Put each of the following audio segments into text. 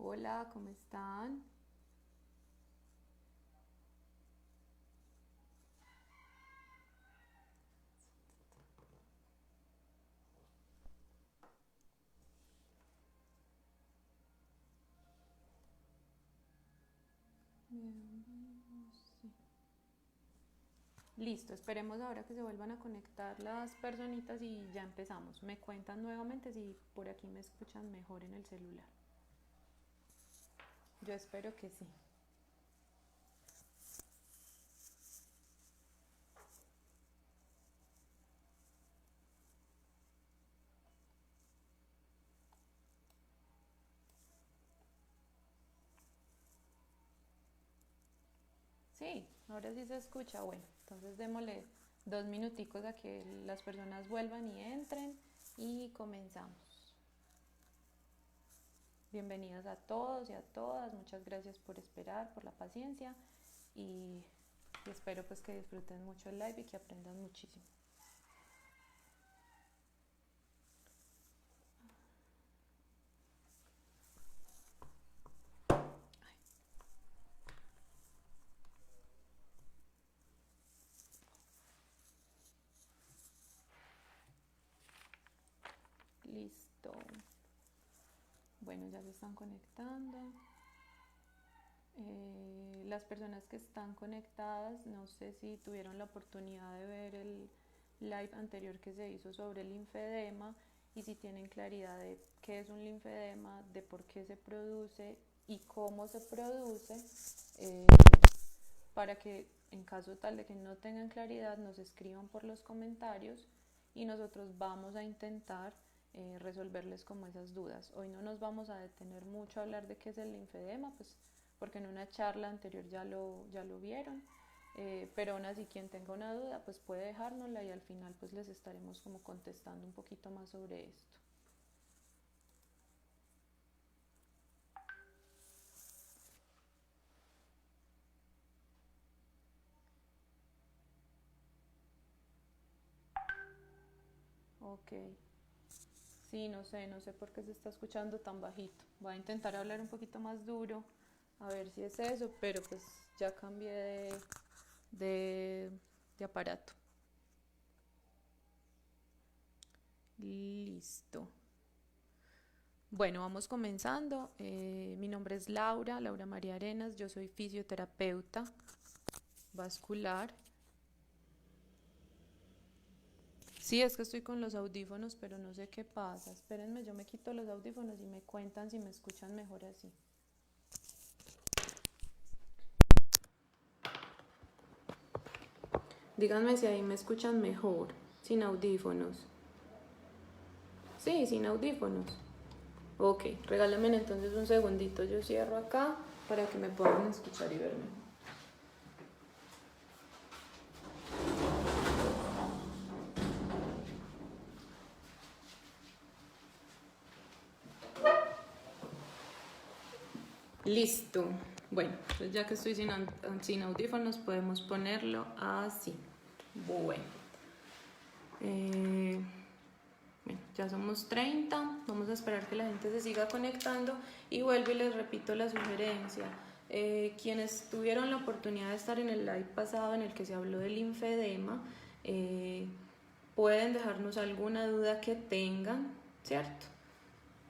Hola, ¿cómo están? Sí. Listo, esperemos ahora que se vuelvan a conectar las personitas y ya empezamos. Me cuentan nuevamente si por aquí me escuchan mejor en el celular. Yo espero que sí. Sí, ahora sí se escucha. Bueno, entonces démosle 2 minuticos a que las personas vuelvan y entren y comenzamos. Bienvenidos a todos y a todas. Muchas gracias por esperar, por la paciencia y, y espero pues que disfruten mucho el live y que aprendan muchísimo. Listo. Bueno, ya se están conectando. Las personas que están conectadas, no sé si tuvieron la oportunidad de ver el live anterior que se hizo sobre el linfedema y si tienen claridad de qué es un linfedema, de por qué se produce y cómo se produce, eh, para que en caso tal de que no tengan claridad nos escriban por los comentarios y nosotros vamos a intentar resolverles como esas dudas. Hoy no nos vamos a detener mucho a hablar de qué es el linfedema, pues porque en una charla anterior ya lo vieron, pero aún así quien tenga una duda pues puede dejárnosla y al final pues les estaremos como contestando un poquito más sobre esto. Ok, sí, no sé por qué se está escuchando tan bajito. Voy a intentar hablar un poquito más duro, a ver si es eso, pero pues ya cambié de, de aparato. Listo. Bueno, vamos comenzando. Mi nombre es Laura María Arenas. Yo soy fisioterapeuta vascular. Sí, es que estoy con los audífonos, pero no sé qué pasa. Espérenme, yo me quito los audífonos y me cuentan si me escuchan mejor así. Díganme si ahí me escuchan mejor, sin audífonos. Sí, sin audífonos. Ok, regálenme entonces un segundito. Yo cierro acá para que me puedan escuchar y verme. Listo. Bueno, pues ya que estoy sin audífonos, podemos ponerlo así. Bueno. Eh, bueno, ya somos 30. Vamos a esperar que la gente se siga conectando. Y vuelvo y les repito la sugerencia. Quienes tuvieron la oportunidad de estar en el live pasado en el que se habló del linfedema, pueden dejarnos alguna duda que tengan, ¿cierto?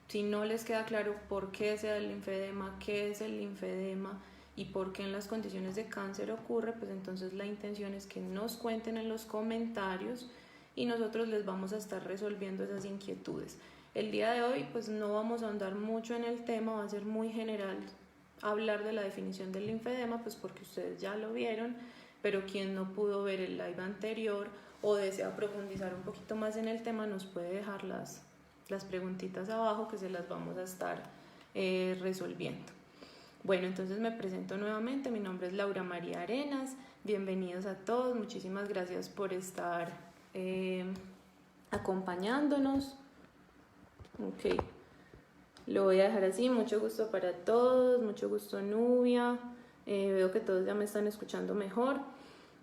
Si no les queda claro por qué se da el linfedema, qué es el linfedema y por qué en las condiciones de cáncer ocurre, pues entonces la intención es que nos cuenten en los comentarios y nosotros les vamos a estar resolviendo esas inquietudes. El día de hoy pues no vamos a ahondar mucho en el tema, va a ser muy general hablar de la definición del linfedema, pues porque ustedes ya lo vieron, pero quien no pudo ver el live anterior o desea profundizar un poquito más en el tema nos puede dejar las preguntitas abajo que se las vamos a estar resolviendo. Bueno, entonces me presento nuevamente, mi nombre es Laura María Arenas, bienvenidos a todos, muchísimas gracias por estar acompañándonos. Ok, lo voy a dejar así, mucho gusto para todos, mucho gusto Nubia, veo que todos ya me están escuchando mejor.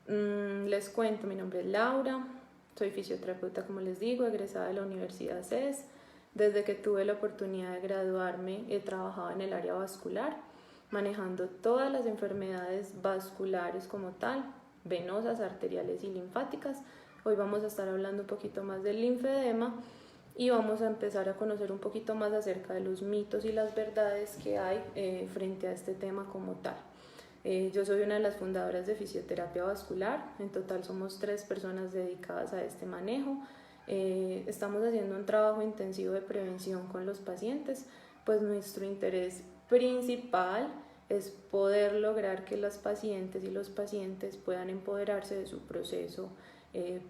Les cuento, mi nombre es Laura, soy fisioterapeuta como les digo, egresada de la Universidad CES. Desde que tuve la oportunidad de graduarme, he trabajado en el área vascular, manejando todas las enfermedades vasculares como tal, venosas, arteriales y linfáticas. Hoy vamos a estar hablando un poquito más del linfedema y vamos a empezar a conocer un poquito más acerca de los mitos y las verdades que hay frente a este tema como tal. Yo soy una de las fundadoras de Fisioterapia Vascular. En total somos 3 personas dedicadas a este manejo. Estamos haciendo un trabajo intensivo de prevención con los pacientes, pues nuestro interés principal es poder lograr que las pacientes y los pacientes puedan empoderarse de su proceso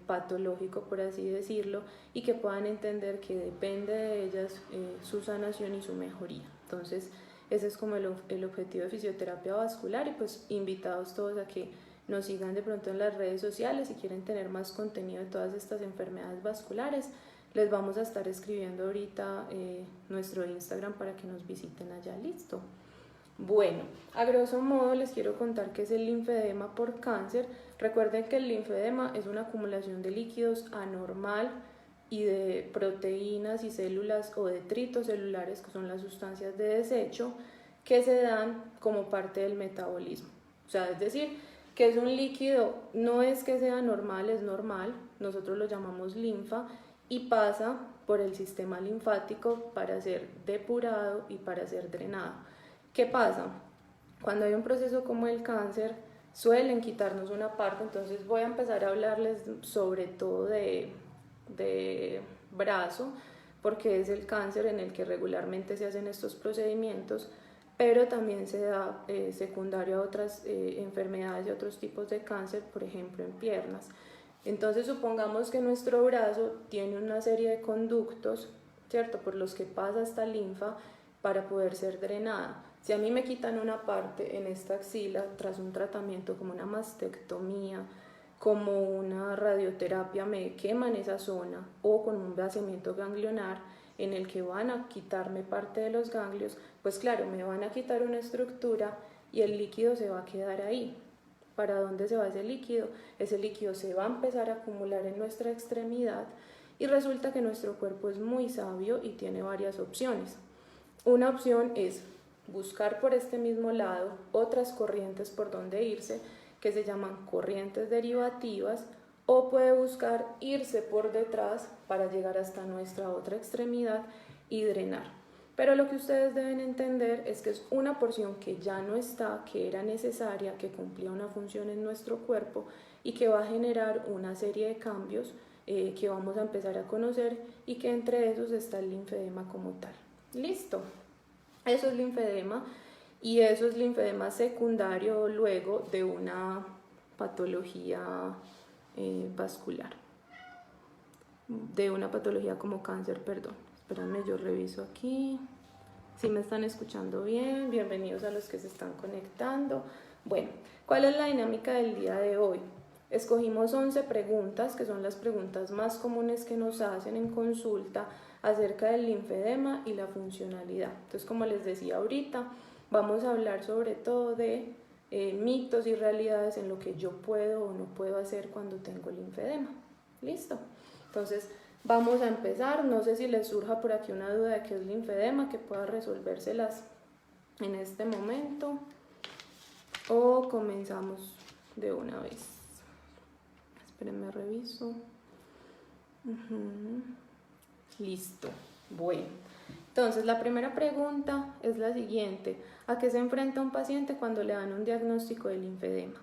patológico, por así decirlo, y que puedan entender que depende de ellas su sanación y su mejoría. Entonces, ese es como el objetivo de Fisioterapia Vascular, y pues invitados todos a que nos sigan de pronto en las redes sociales si quieren tener más contenido de todas estas enfermedades vasculares. Les vamos a estar escribiendo ahorita nuestro Instagram para que nos visiten allá. Listo. Bueno, a grosso modo les quiero contar qué es el linfedema por cáncer. Recuerden que el linfedema es una acumulación de líquidos anormal y de proteínas y células o detritos celulares, que son las sustancias de desecho, que se dan como parte del metabolismo. O sea, es decir, que es un líquido, no es que sea normal, es normal, nosotros lo llamamos linfa, y pasa por el sistema linfático para ser depurado y para ser drenado. ¿Qué pasa? Cuando hay un proceso como el cáncer, suelen quitarnos una parte, entonces voy a empezar a hablarles sobre todo de brazo, porque es el cáncer en el que regularmente se hacen estos procedimientos, pero también se da secundario a otras enfermedades y otros tipos de cáncer, por ejemplo en piernas. Entonces supongamos que nuestro brazo tiene una serie de conductos, ¿cierto?, por los que pasa esta linfa para poder ser drenada. Si a mí me quitan una parte en esta axila tras un tratamiento como una mastectomía, como una radioterapia, me queman esa zona, o con un vaciamiento ganglionar en el que van a quitarme parte de los ganglios, pues claro, me van a quitar una estructura y el líquido se va a quedar ahí. ¿Para dónde se va ese líquido? Ese líquido se va a empezar a acumular en nuestra extremidad, y resulta que nuestro cuerpo es muy sabio y tiene varias opciones. Una opción es buscar por este mismo lado otras corrientes por donde irse, que se llaman corrientes derivativas, o puede buscar irse por detrás para llegar hasta nuestra otra extremidad y drenar. Pero lo que ustedes deben entender es que es una porción que ya no está, que era necesaria, que cumplía una función en nuestro cuerpo y que va a generar una serie de cambios que vamos a empezar a conocer, y que entre esos está el linfedema como tal. Listo. Eso es linfedema, y eso es linfedema secundario luego de una patología vascular, de una patología como cáncer, perdón. Espérame, yo reviso aquí. Si me están escuchando bien, bienvenidos a los que se están conectando. Bueno, ¿cuál es la dinámica del día de hoy? Escogimos 11 preguntas, que son las preguntas más comunes que nos hacen en consulta acerca del linfedema y la funcionalidad. Entonces, como les decía ahorita, vamos a hablar sobre todo de mitos y realidades en lo que yo puedo o no puedo hacer cuando tengo linfedema. ¿Listo? Entonces, vamos a empezar. No sé si les surja por aquí una duda de qué es linfedema, que pueda resolvérselas en este momento, o comenzamos de una vez. Espérenme, reviso. Listo. Bueno, entonces la primera pregunta es la siguiente: ¿a qué se enfrenta un paciente cuando le dan un diagnóstico de linfedema?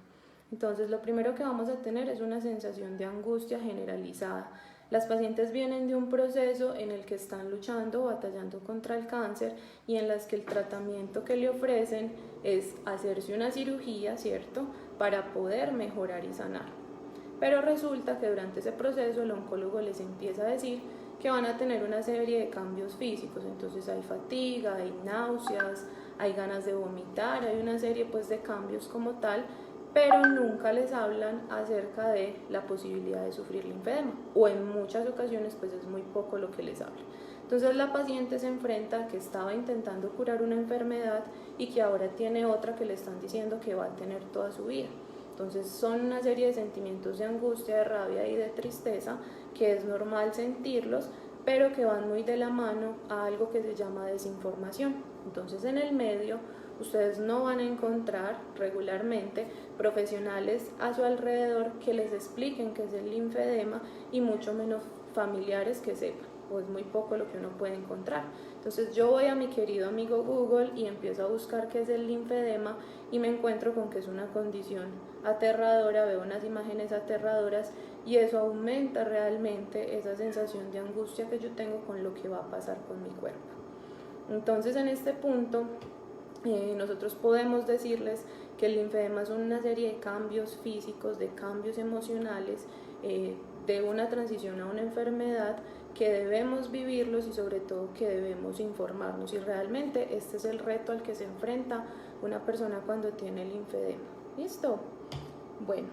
Entonces, lo primero que vamos a tener es una sensación de angustia generalizada. Las pacientes vienen de un proceso en el que están luchando o batallando contra el cáncer, y en las que el tratamiento que le ofrecen es hacerse una cirugía, ¿cierto?, para poder mejorar y sanar. Pero resulta que durante ese proceso el oncólogo les empieza a decir que van a tener una serie de cambios físicos. Entonces hay fatiga, hay náuseas, hay ganas de vomitar, hay una serie pues de cambios como tal, pero nunca les hablan acerca de la posibilidad de sufrir linfedema, o en muchas ocasiones pues es muy poco lo que les hablan. Entonces la paciente se enfrenta a que estaba intentando curar una enfermedad y que ahora tiene otra que le están diciendo que va a tener toda su vida. Entonces son una serie de sentimientos de angustia, de rabia y de tristeza que es normal sentirlos, pero que van muy de la mano a algo que se llama desinformación. Entonces en el medio ustedes no van a encontrar regularmente profesionales a su alrededor que les expliquen qué es el linfedema y mucho menos familiares que sepan, o es muy poco lo que uno puede encontrar. Entonces yo voy a mi querido amigo Google y empiezo a buscar qué es el linfedema y me encuentro con que es una condición aterradora, veo unas imágenes aterradoras y eso aumenta realmente esa sensación de angustia que yo tengo con lo que va a pasar con mi cuerpo. Entonces en este punto nosotros podemos decirles que el linfedema es una serie de cambios físicos, de cambios emocionales, de una transición a una enfermedad que debemos vivirlos y sobre todo que debemos informarnos, y realmente este es el reto al que se enfrenta una persona cuando tiene linfedema. ¿Listo? Bueno,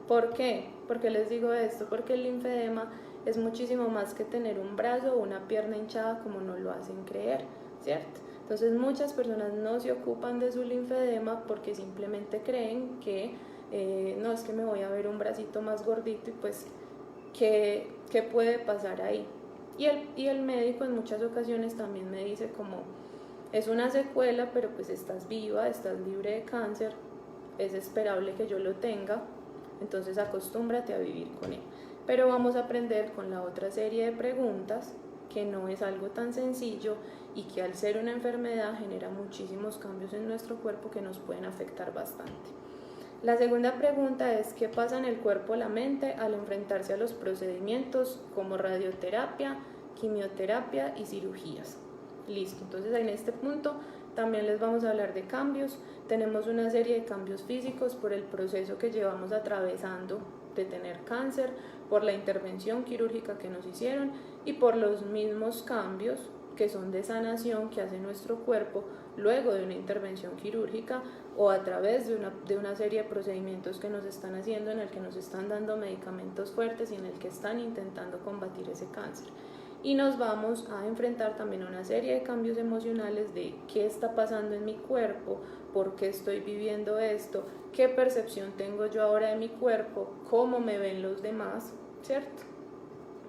¿por qué? ¿Por qué les digo esto? Porque el linfedema es muchísimo más que tener un brazo o una pierna hinchada como nos lo hacen creer, ¿cierto? Entonces muchas personas no se ocupan de su linfedema porque simplemente creen que no, es que me voy a ver un bracito más gordito y pues ¿qué puede pasar ahí? Y el médico en muchas ocasiones también me dice como es una secuela, pero pues estás viva, estás libre de cáncer, es esperable que yo lo tenga, entonces acostúmbrate a vivir con él. Pero vamos a aprender con la otra serie de preguntas que no es algo tan sencillo y que al ser una enfermedad genera muchísimos cambios en nuestro cuerpo que nos pueden afectar bastante. La segunda pregunta es ¿qué pasa en el cuerpo o la mente al enfrentarse a los procedimientos como radioterapia, quimioterapia y cirugías? Listo, entonces en este punto también les vamos a hablar de cambios. Tenemos una serie de cambios físicos por el proceso que llevamos atravesando de tener cáncer, por la intervención quirúrgica que nos hicieron y por los mismos cambios que son de sanación que hace nuestro cuerpo luego de una intervención quirúrgica o a través de una serie de procedimientos que nos están haciendo, en el que nos están dando medicamentos fuertes y en el que están intentando combatir ese cáncer. Y nos vamos a enfrentar también a una serie de cambios emocionales de qué está pasando en mi cuerpo, por qué estoy viviendo esto, qué percepción tengo yo ahora de mi cuerpo, cómo me ven los demás, ¿cierto?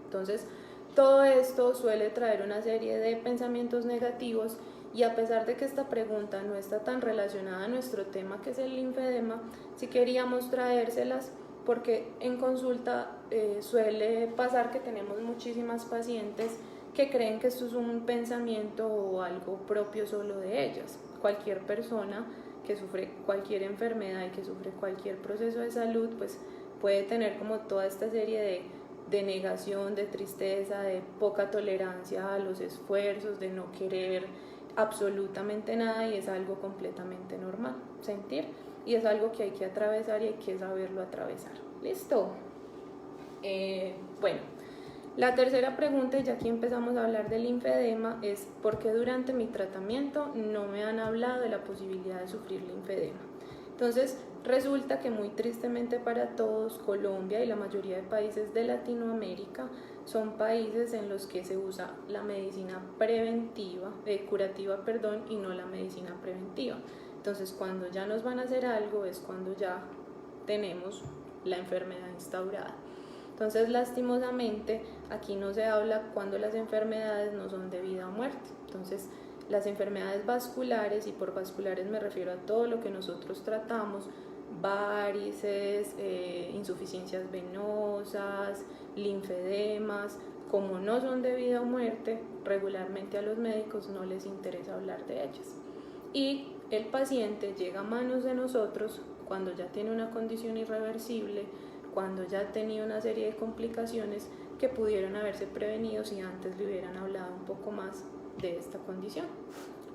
Entonces, todo esto suele traer una serie de pensamientos negativos y a pesar de que esta pregunta no está tan relacionada a nuestro tema que es el linfedema, sí queríamos traérselas porque en consulta suele pasar que tenemos muchísimas pacientes que creen que esto es un pensamiento o algo propio solo de ellas. Cualquier persona que sufre cualquier enfermedad y que sufre cualquier proceso de salud, pues puede tener como toda esta serie de negación, de tristeza, de poca tolerancia a los esfuerzos, de no querer absolutamente nada, y es algo completamente normal sentir y es algo que hay que atravesar y hay que saberlo atravesar. ¿Listo? Bueno, la tercera pregunta, y ya aquí empezamos a hablar del linfedema, es ¿por qué durante mi tratamiento no me han hablado de la posibilidad de sufrir linfedema? Entonces, resulta que muy tristemente para todos, Colombia y la mayoría de países de Latinoamérica son países en los que se usa la medicina preventiva, curativa, y no la medicina preventiva. Entonces, cuando ya nos van a hacer algo es cuando ya tenemos la enfermedad instaurada. Entonces, lastimosamente, aquí no se habla cuando las enfermedades no son de vida o muerte. Entonces, las enfermedades vasculares, y por vasculares me refiero a todo lo que nosotros tratamos, varices, insuficiencias venosas, linfedemas, como no son de vida o muerte, regularmente a los médicos no les interesa hablar de ellas. Y el paciente llega a manos de nosotros cuando ya tiene una condición irreversible, cuando ya ha tenido una serie de complicaciones que pudieron haberse prevenido si antes le hubieran hablado un poco más de esta condición.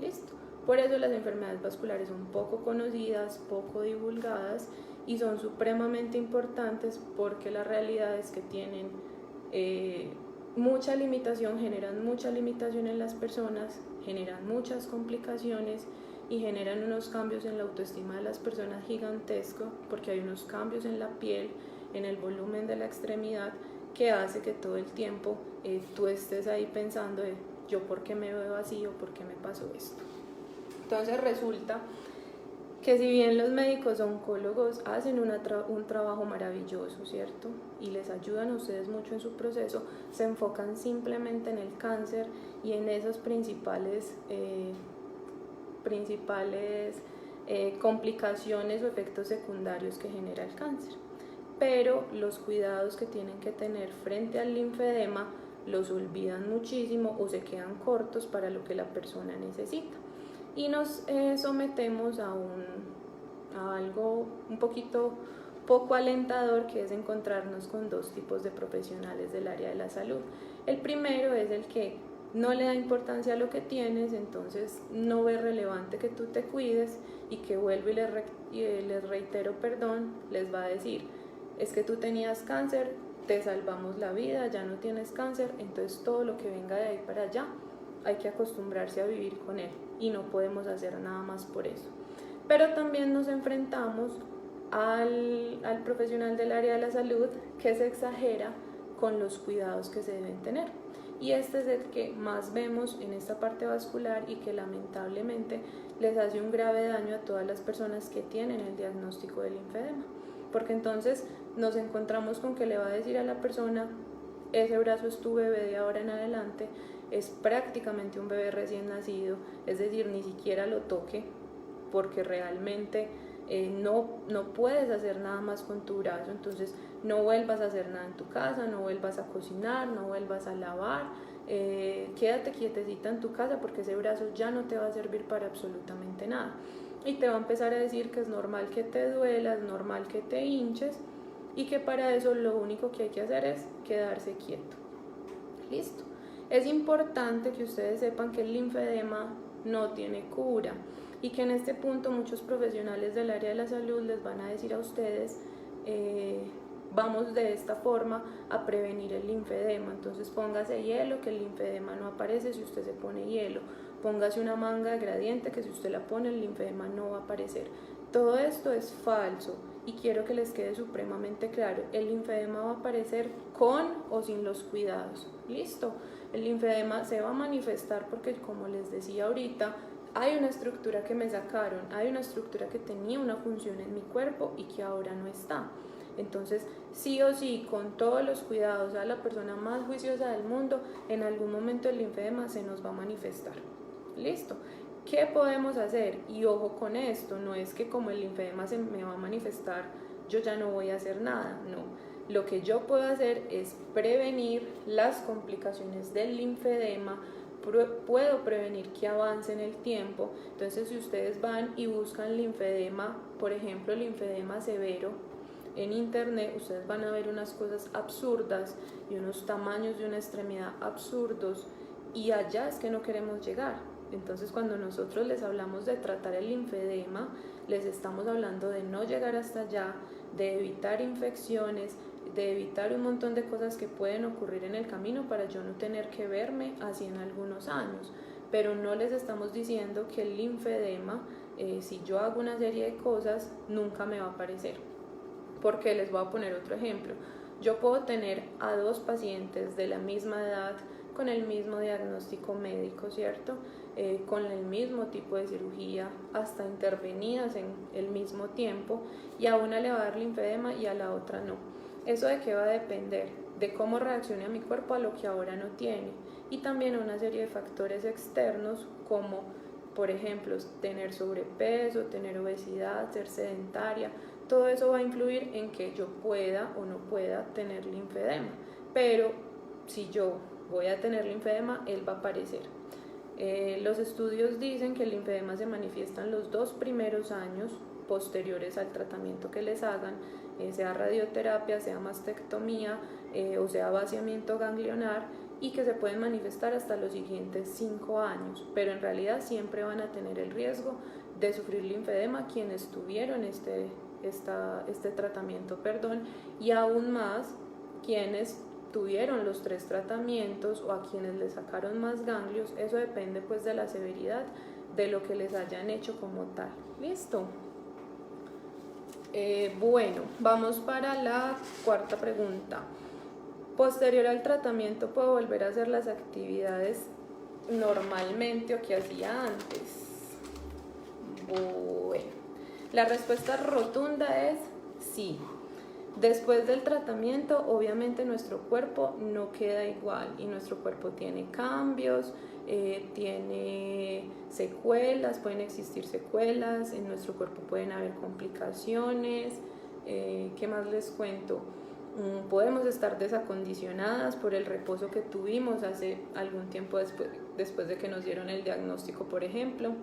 ¿Listo? Por eso las enfermedades vasculares son poco conocidas, poco divulgadas y son supremamente importantes porque la realidad es que tienen mucha limitación, generan mucha limitación en las personas, generan muchas complicaciones y generan unos cambios en la autoestima de las personas gigantescos porque hay unos cambios en la piel, en el volumen de la extremidad que hace que todo el tiempo tú estés ahí pensando de yo por qué me veo así o por qué me pasó esto. Entonces resulta que si bien los médicos oncólogos hacen un trabajo maravilloso, ¿cierto? Y les ayudan a ustedes mucho en su proceso, se enfocan simplemente en el cáncer y en esas principales complicaciones o efectos secundarios que genera el cáncer. Pero los cuidados que tienen que tener frente al linfedema los olvidan muchísimo o se quedan cortos para lo que la persona necesita. Y nos sometemos a algo un poco alentador, que es encontrarnos con dos tipos de profesionales del área de la salud. El primero es el que no le da importancia a lo que tienes, entonces no ve relevante que tú te cuides, y que vuelvo y les reitero, les va a decir, es que tú tenías cáncer, te salvamos la vida, ya no tienes cáncer, entonces todo lo que venga de ahí para allá hay que acostumbrarse a vivir con él y no podemos hacer nada más por eso. Pero también nos enfrentamos al profesional del área de la salud que se exagera con los cuidados que se deben tener. Y este es el que más vemos en esta parte vascular y que lamentablemente les hace un grave daño a todas las personas que tienen el diagnóstico del linfedema. Porque entonces nos encontramos con que le va a decir a la persona, ese brazo es tu bebé de ahora en adelante, es prácticamente un bebé recién nacido, es decir, ni siquiera lo toque, porque realmente no puedes hacer nada más con tu brazo, entonces no vuelvas a hacer nada en tu casa, no vuelvas a cocinar, no vuelvas a lavar, quédate quietecita en tu casa porque ese brazo ya no te va a servir para absolutamente nada. Y te va a empezar a decir que es normal que te duela, es normal que te hinches, y que para eso lo único que hay que hacer es quedarse quieto. Listo. Es importante que ustedes sepan que el linfedema no tiene cura, y que en este punto muchos profesionales del área de la salud les van a decir a ustedes, vamos de esta forma a prevenir el linfedema, entonces póngase hielo, que el linfedema no aparece si usted se pone hielo, póngase una manga de gradiente, que si usted la pone el linfedema no va a aparecer. Todo esto es falso y quiero que les quede supremamente claro, el linfedema va a aparecer con o sin los cuidados. Listo, el linfedema se va a manifestar porque, como les decía ahorita, hay una estructura que me sacaron, hay una estructura que tenía una función en mi cuerpo y que ahora no está. Entonces, sí o sí, con todos los cuidados, a la persona más juiciosa del mundo, en algún momento el linfedema se nos va a manifestar. Listo. ¿Qué podemos hacer? Y ojo con esto, no es que como el linfedema se me va a manifestar, yo ya no voy a hacer nada, no. Lo que yo puedo hacer es prevenir las complicaciones del linfedema, puedo prevenir que avance en el tiempo. Entonces, si ustedes van y buscan linfedema, por ejemplo, linfedema severo, en internet, ustedes van a ver unas cosas absurdas y unos tamaños de una extremidad absurdos, y allá es que no queremos llegar. Entonces, cuando nosotros les hablamos de tratar el linfedema, les estamos hablando de no llegar hasta allá, de evitar infecciones, de evitar un montón de cosas que pueden ocurrir en el camino para yo no tener que verme así en algunos años. Pero no les estamos diciendo que el linfedema, si yo hago una serie de cosas, nunca me va a aparecer. Porque les voy a poner otro ejemplo. Yo puedo tener a dos pacientes de la misma edad, con el mismo diagnóstico médico, ¿cierto? Con el mismo tipo de cirugía, hasta intervenidas en el mismo tiempo, y a una le va a dar linfedema y a la otra no. ¿Eso de qué va a depender? De cómo reaccione a mi cuerpo a lo que ahora no tiene, y también una serie de factores externos como, por ejemplo, tener sobrepeso, tener obesidad, ser sedentaria. Todo eso va a influir en que yo pueda o no pueda tener linfedema, pero si yo voy a tener linfedema, él va a aparecer. Los estudios dicen que el linfedema se manifiesta en los 2 primeros años posteriores al tratamiento que les hagan, sea radioterapia, sea mastectomía o sea vaciamiento ganglionar, y que se pueden manifestar hasta los siguientes 5 años, pero en realidad siempre van a tener el riesgo de sufrir linfedema quienes tuvieron este tratamiento, y aún más quienes tuvieron los 3 tratamientos o a quienes les sacaron más ganglios. Eso depende pues de la severidad de lo que les hayan hecho como tal. ¿Listo? Bueno, vamos para la cuarta pregunta. Posterior al tratamiento, ¿puedo volver a hacer las actividades normalmente o que hacía antes? Bueno, La respuesta rotunda es sí. Después del tratamiento, obviamente nuestro cuerpo no queda igual y nuestro cuerpo tiene cambios, tiene secuelas, pueden existir secuelas, en nuestro cuerpo pueden haber complicaciones. ¿Qué más les cuento? Podemos estar desacondicionadas por el reposo que tuvimos hace algún tiempo después de que nos dieron el diagnóstico, por ejemplo,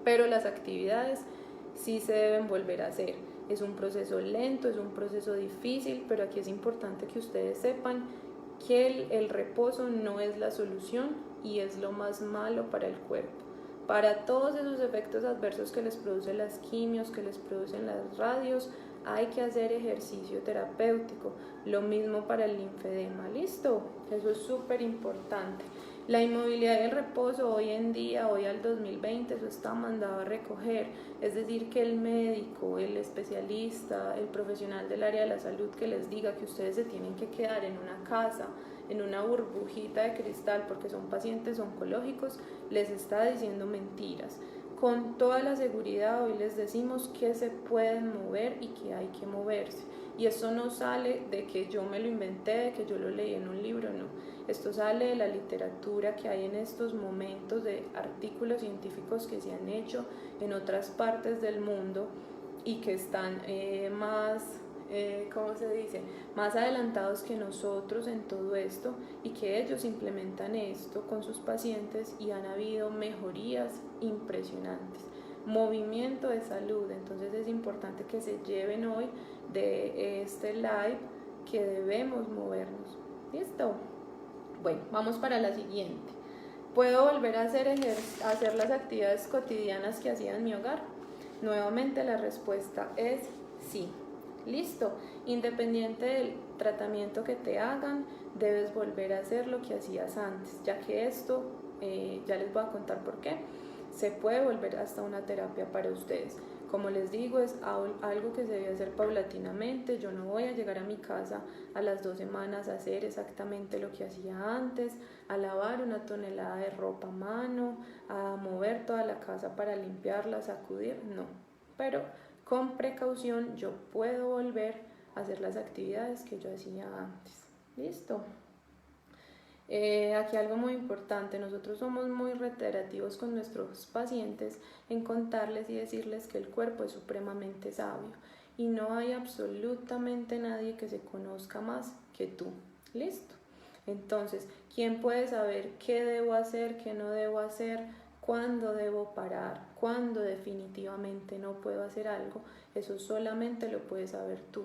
pero las actividades sí se deben volver a hacer. Es un proceso lento, es un proceso difícil, pero aquí es importante que ustedes sepan que el reposo no es la solución y es lo más malo para el cuerpo. Para todos esos efectos adversos que les producen las quimios, que les producen las radios, hay que hacer ejercicio terapéutico. Lo mismo para el linfedema, ¿listo? Eso es súper importante. La inmovilidad y el reposo hoy en día, hoy al 2020, eso está mandado a recoger. Es decir, que el médico, el especialista, el profesional del área de la salud que les diga que ustedes se tienen que quedar en una casa, en una burbujita de cristal porque son pacientes oncológicos, les está diciendo mentiras. Con toda la seguridad hoy les decimos que se pueden mover y que hay que moverse. Y esto no sale de que yo me lo inventé, de que yo lo leí en un libro, no. Esto sale de la literatura que hay en estos momentos, de artículos científicos que se han hecho en otras partes del mundo y que están más adelantados que nosotros en todo esto, y que ellos implementan esto con sus pacientes y han habido mejorías impresionantes. Movimiento de salud. Entonces es importante que se lleven hoy de este live que debemos movernos. ¿Listo? Bueno, vamos para la siguiente. ¿Puedo volver a hacer las actividades cotidianas que hacía en mi hogar? Nuevamente la respuesta es sí. Listo, independiente del tratamiento que te hagan, debes volver a hacer lo que hacías antes, ya que esto, ya les voy a contar por qué, se puede volver hasta una terapia para ustedes. Como les digo, es algo que se debe hacer paulatinamente. Yo no voy a llegar a mi casa a las 2 semanas a hacer exactamente lo que hacía antes, a lavar una tonelada de ropa a mano, a mover toda la casa para limpiarla, sacudir, no. Pero con precaución yo puedo volver a hacer las actividades que yo hacía antes. ¿Listo? Aquí algo muy importante, nosotros somos muy reiterativos con nuestros pacientes en contarles y decirles que el cuerpo es supremamente sabio y no hay absolutamente nadie que se conozca más que tú. ¿Listo? Entonces, ¿quién puede saber qué debo hacer, qué no debo hacer, cuándo debo parar, cuándo definitivamente no puedo hacer algo? Eso solamente lo puedes saber tú.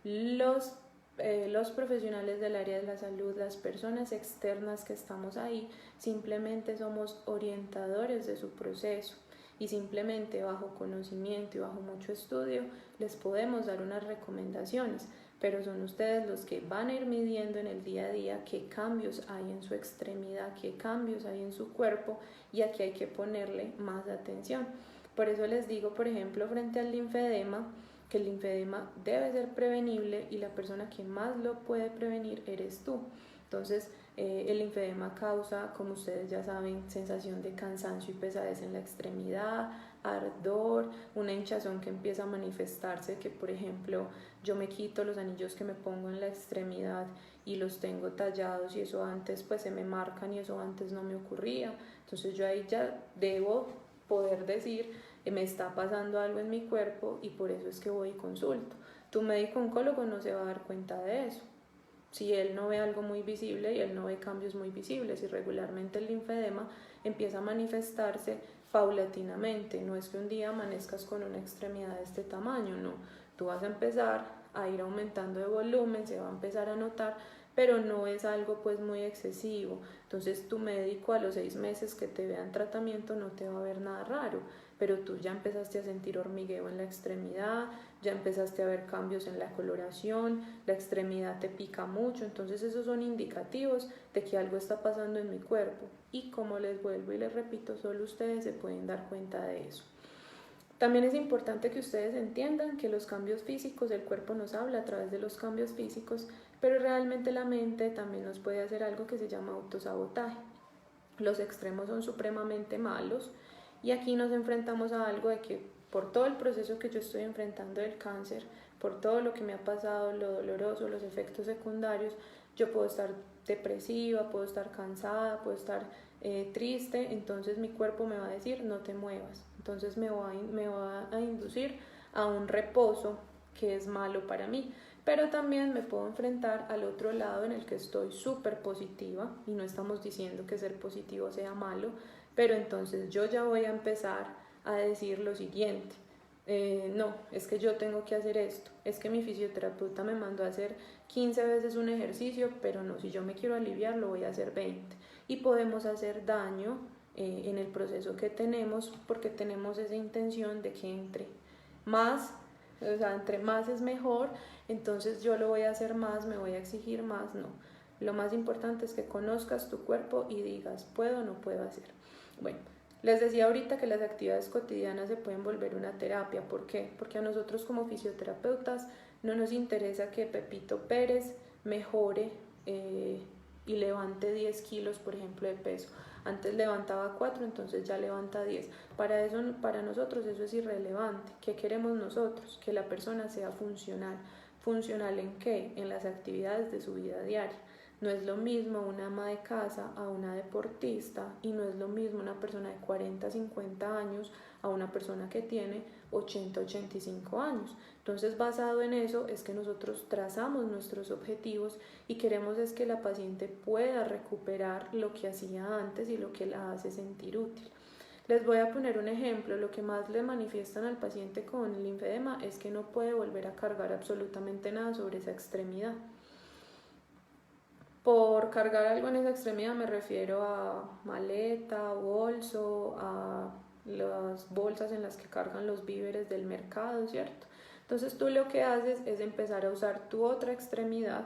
Los profesionales del área de la salud, las personas externas que estamos ahí, simplemente somos orientadores de su proceso y simplemente bajo conocimiento y bajo mucho estudio les podemos dar unas recomendaciones, pero son ustedes los que van a ir midiendo en el día a día qué cambios hay en su extremidad, qué cambios hay en su cuerpo, y aquí hay que ponerle más atención. Por eso les digo, por ejemplo, frente al linfedema, que el linfedema debe ser prevenible y la persona que más lo puede prevenir eres tú. Entonces, el linfedema causa, como ustedes ya saben, sensación de cansancio y pesadez en la extremidad, ardor, una hinchazón que empieza a manifestarse, que por ejemplo yo me quito los anillos que me pongo en la extremidad y los tengo tallados y eso antes pues se me marcan y eso antes no me ocurría. Entonces yo ahí ya debo poder decir, me está pasando algo en mi cuerpo y por eso es que voy y consulto. Tu médico oncólogo no se va a dar cuenta de eso si él no ve algo muy visible y él no ve cambios muy visibles, y regularmente el linfedema empieza a manifestarse paulatinamente. No es que un día amanezcas con una extremidad de este tamaño, no. Tú vas a empezar a ir aumentando de volumen, se va a empezar a notar, pero no es algo pues muy excesivo. Entonces tu médico a los 6 meses que te vea en tratamiento no te va a ver nada raro, pero tú ya empezaste a sentir hormigueo en la extremidad, ya empezaste a ver cambios en la coloración, la extremidad te pica mucho. Entonces esos son indicativos de que algo está pasando en mi cuerpo, y como les vuelvo y les repito, solo ustedes se pueden dar cuenta de eso. También es importante que ustedes entiendan que los cambios físicos, el cuerpo nos habla a través de los cambios físicos, pero realmente la mente también nos puede hacer algo que se llama autosabotaje. Los extremos son supremamente malos y aquí nos enfrentamos a algo de que por todo el proceso que yo estoy enfrentando del cáncer, por todo lo que me ha pasado, lo doloroso, los efectos secundarios, yo puedo estar depresiva, puedo estar cansada, puedo estar triste, entonces mi cuerpo me va a decir no te muevas, entonces me va a inducir a un reposo que es malo para mí. Pero también me puedo enfrentar al otro lado en el que estoy súper positiva, y no estamos diciendo que ser positivo sea malo, pero entonces yo ya voy a empezar a decir lo siguiente: no, es que yo tengo que hacer esto, es que mi fisioterapeuta me mandó a hacer 15 veces un ejercicio, pero no, si yo me quiero aliviar lo voy a hacer 20. Y podemos hacer daño en el proceso que tenemos, porque tenemos esa intención de que entre más, o sea, entre más es mejor, entonces yo lo voy a hacer más, me voy a exigir más. No, lo más importante es que conozcas tu cuerpo y digas puedo o no puedo hacer. Bueno, les decía ahorita que las actividades cotidianas se pueden volver una terapia. ¿Por qué? Porque a nosotros como fisioterapeutas no nos interesa que Pepito Pérez mejore y levante 10 kilos, por ejemplo, de peso. Antes levantaba 4, entonces ya levanta 10. Para nosotros eso es irrelevante. ¿Qué queremos nosotros? Que la persona sea funcional. ¿Funcional en qué? En las actividades de su vida diaria. No es lo mismo una ama de casa a una deportista, y no es lo mismo una persona de 40, 50 años a una persona que tiene 80, 85 años. Entonces, basado en eso es que nosotros trazamos nuestros objetivos y queremos es que la paciente pueda recuperar lo que hacía antes y lo que la hace sentir útil. Les voy a poner un ejemplo. Lo que más le manifiestan al paciente con linfedema es que no puede volver a cargar absolutamente nada sobre esa extremidad. Por cargar algo en esa extremidad me refiero a maleta, bolso, a las bolsas en las que cargan los víveres del mercado, ¿cierto? Entonces tú lo que haces es empezar a usar tu otra extremidad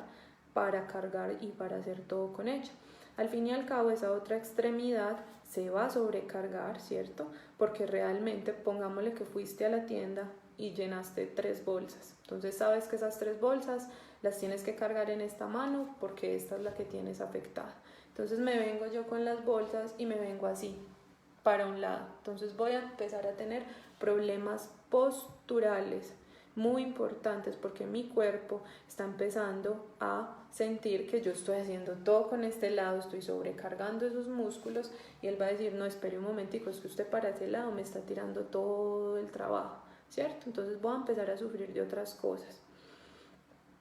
para cargar y para hacer todo con ella. Al fin y al cabo, esa otra extremidad se va a sobrecargar, ¿cierto? Porque realmente, pongámosle que fuiste a la tienda y llenaste 3 bolsas. Entonces sabes que esas 3 bolsas las tienes que cargar en esta mano porque esta es la que tienes afectada. Entonces me vengo yo con las bolsas y me vengo así para un lado. Entonces voy a empezar a tener problemas posturales muy importantes, porque mi cuerpo está empezando a sentir que yo estoy haciendo todo con este lado, estoy sobrecargando esos músculos, y él va a decir no, espere un momentico, es que usted para ese lado me está tirando todo el trabajo, ¿cierto? Entonces voy a empezar a sufrir de otras cosas.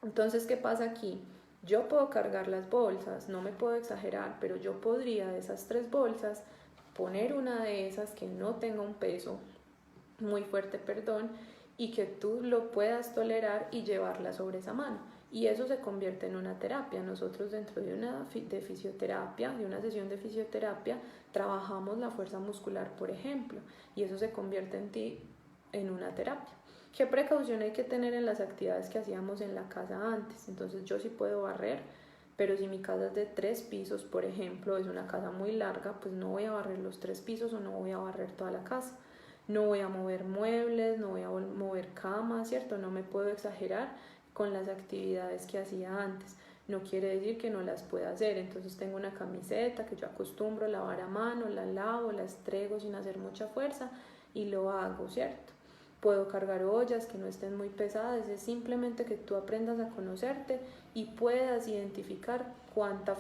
Entonces, ¿qué pasa aquí? Yo puedo cargar las bolsas, no me puedo exagerar, pero yo podría de esas 3 bolsas poner una de esas que no tenga un peso muy fuerte, perdón, y que tú lo puedas tolerar y llevarla sobre esa mano. Y eso se convierte en una terapia. Nosotros dentro de una fisioterapia, de una sesión de fisioterapia, trabajamos la fuerza muscular, por ejemplo, y eso se convierte en ti en una terapia. ¿Qué precaución hay que tener en las actividades que hacíamos en la casa antes? Entonces yo sí puedo barrer, pero si mi casa es de 3 pisos, por ejemplo, es una casa muy larga, pues no voy a barrer los 3 pisos o no voy a barrer toda la casa. No voy a mover muebles, no voy a mover camas, ¿cierto? No me puedo exagerar con las actividades que hacía antes. No quiere decir que no las pueda hacer. Entonces tengo una camiseta que yo acostumbro a lavar a mano, la lavo, la estrego sin hacer mucha fuerza y lo hago, ¿cierto? Puedo cargar ollas que no estén muy pesadas. Es simplemente que tú aprendas a conocerte y puedas identificar cuánta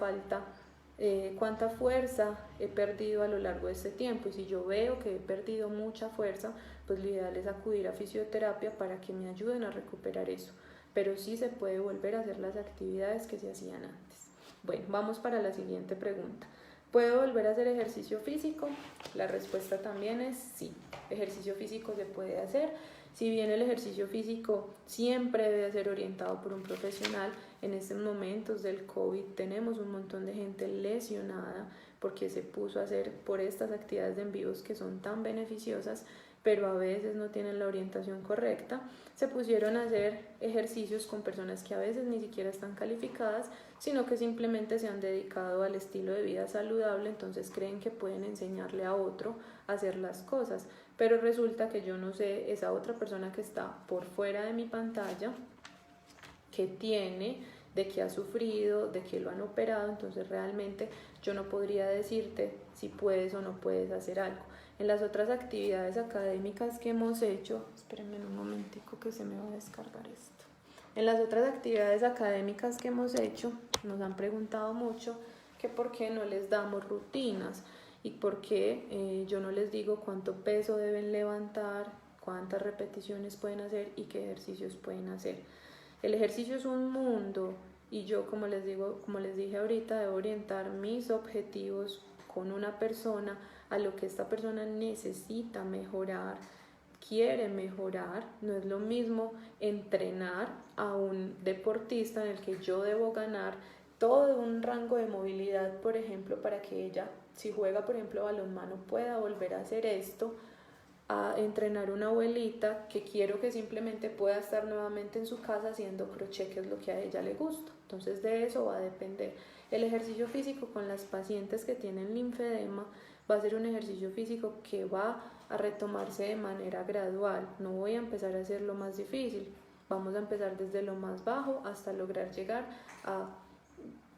fuerza he perdido a lo largo de este tiempo. Y si yo veo que he perdido mucha fuerza, pues lo ideal es acudir a fisioterapia para que me ayuden a recuperar eso. Pero sí se puede volver a hacer las actividades que se hacían antes. Bueno, vamos para la siguiente pregunta. ¿Puedo volver a hacer ejercicio físico? La respuesta también es sí. Ejercicio físico se puede hacer. Si bien el ejercicio físico siempre debe ser orientado por un profesional, en estos momentos del COVID tenemos un montón de gente lesionada porque se puso a hacer por estas actividades de en vivos que son tan beneficiosas, pero a veces no tienen la orientación correcta. Se pusieron a hacer ejercicios con personas que a veces ni siquiera están calificadas, sino que simplemente se han dedicado al estilo de vida saludable, entonces creen que pueden enseñarle a otro a hacer las cosas, pero resulta que yo no sé, esa otra persona que está por fuera de mi pantalla, que tiene, de que ha sufrido, de que lo han operado, entonces realmente yo no podría decirte si puedes o no puedes hacer algo. En las otras actividades académicas que hemos hecho, espérenme un momentico que se me va a descargar esto. En las otras actividades académicas que hemos hecho, nos han preguntado mucho que por qué no les damos rutinas y por qué yo no les digo cuánto peso deben levantar, cuántas repeticiones pueden hacer y qué ejercicios pueden hacer. El ejercicio es un mundo y yo, como les dije ahorita, debo orientar mis objetivos con una persona a lo que esta persona necesita mejorar, quiere mejorar. No es lo mismo entrenar a un deportista en el que yo debo ganar todo un rango de movilidad, por ejemplo, para que ella, si juega, por ejemplo, balonmano, pueda volver a hacer esto, a entrenar una abuelita que quiero que simplemente pueda estar nuevamente en su casa haciendo crochet, que es lo que a ella le gusta. Entonces de eso va a depender. El ejercicio físico con las pacientes que tienen linfedema va a ser un ejercicio físico que va a retomarse de manera gradual. No voy a empezar a hacer lo más difícil. Vamos a empezar desde lo más bajo hasta lograr llegar a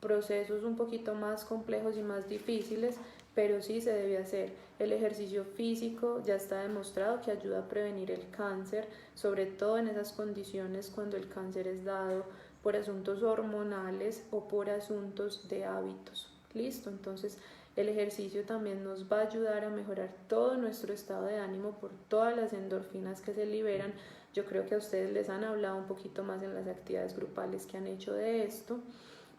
procesos un poquito más complejos y más difíciles, pero sí se debe hacer. El ejercicio físico ya está demostrado que ayuda a prevenir el cáncer, sobre todo en esas condiciones cuando el cáncer es dado por asuntos hormonales o por asuntos de hábitos. Listo, entonces el ejercicio también nos va a ayudar a mejorar todo nuestro estado de ánimo por todas las endorfinas que se liberan. Yo creo que a ustedes les han hablado un poquito más en las actividades grupales que han hecho de esto,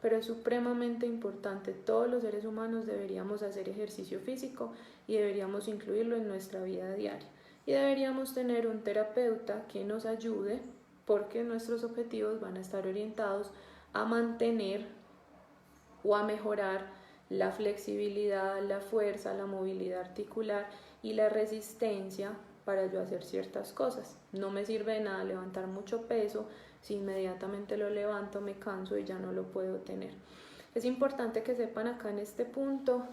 pero es supremamente importante. Todos los seres humanos deberíamos hacer ejercicio físico y deberíamos incluirlo en nuestra vida diaria. Y deberíamos tener un terapeuta que nos ayude, porque nuestros objetivos van a estar orientados a mantener o a mejorar la flexibilidad, la fuerza, la movilidad articular y la resistencia para yo hacer ciertas cosas. No me sirve de nada levantar mucho peso si inmediatamente lo levanto, me canso y ya no lo puedo tener. Es importante que sepan acá en este punto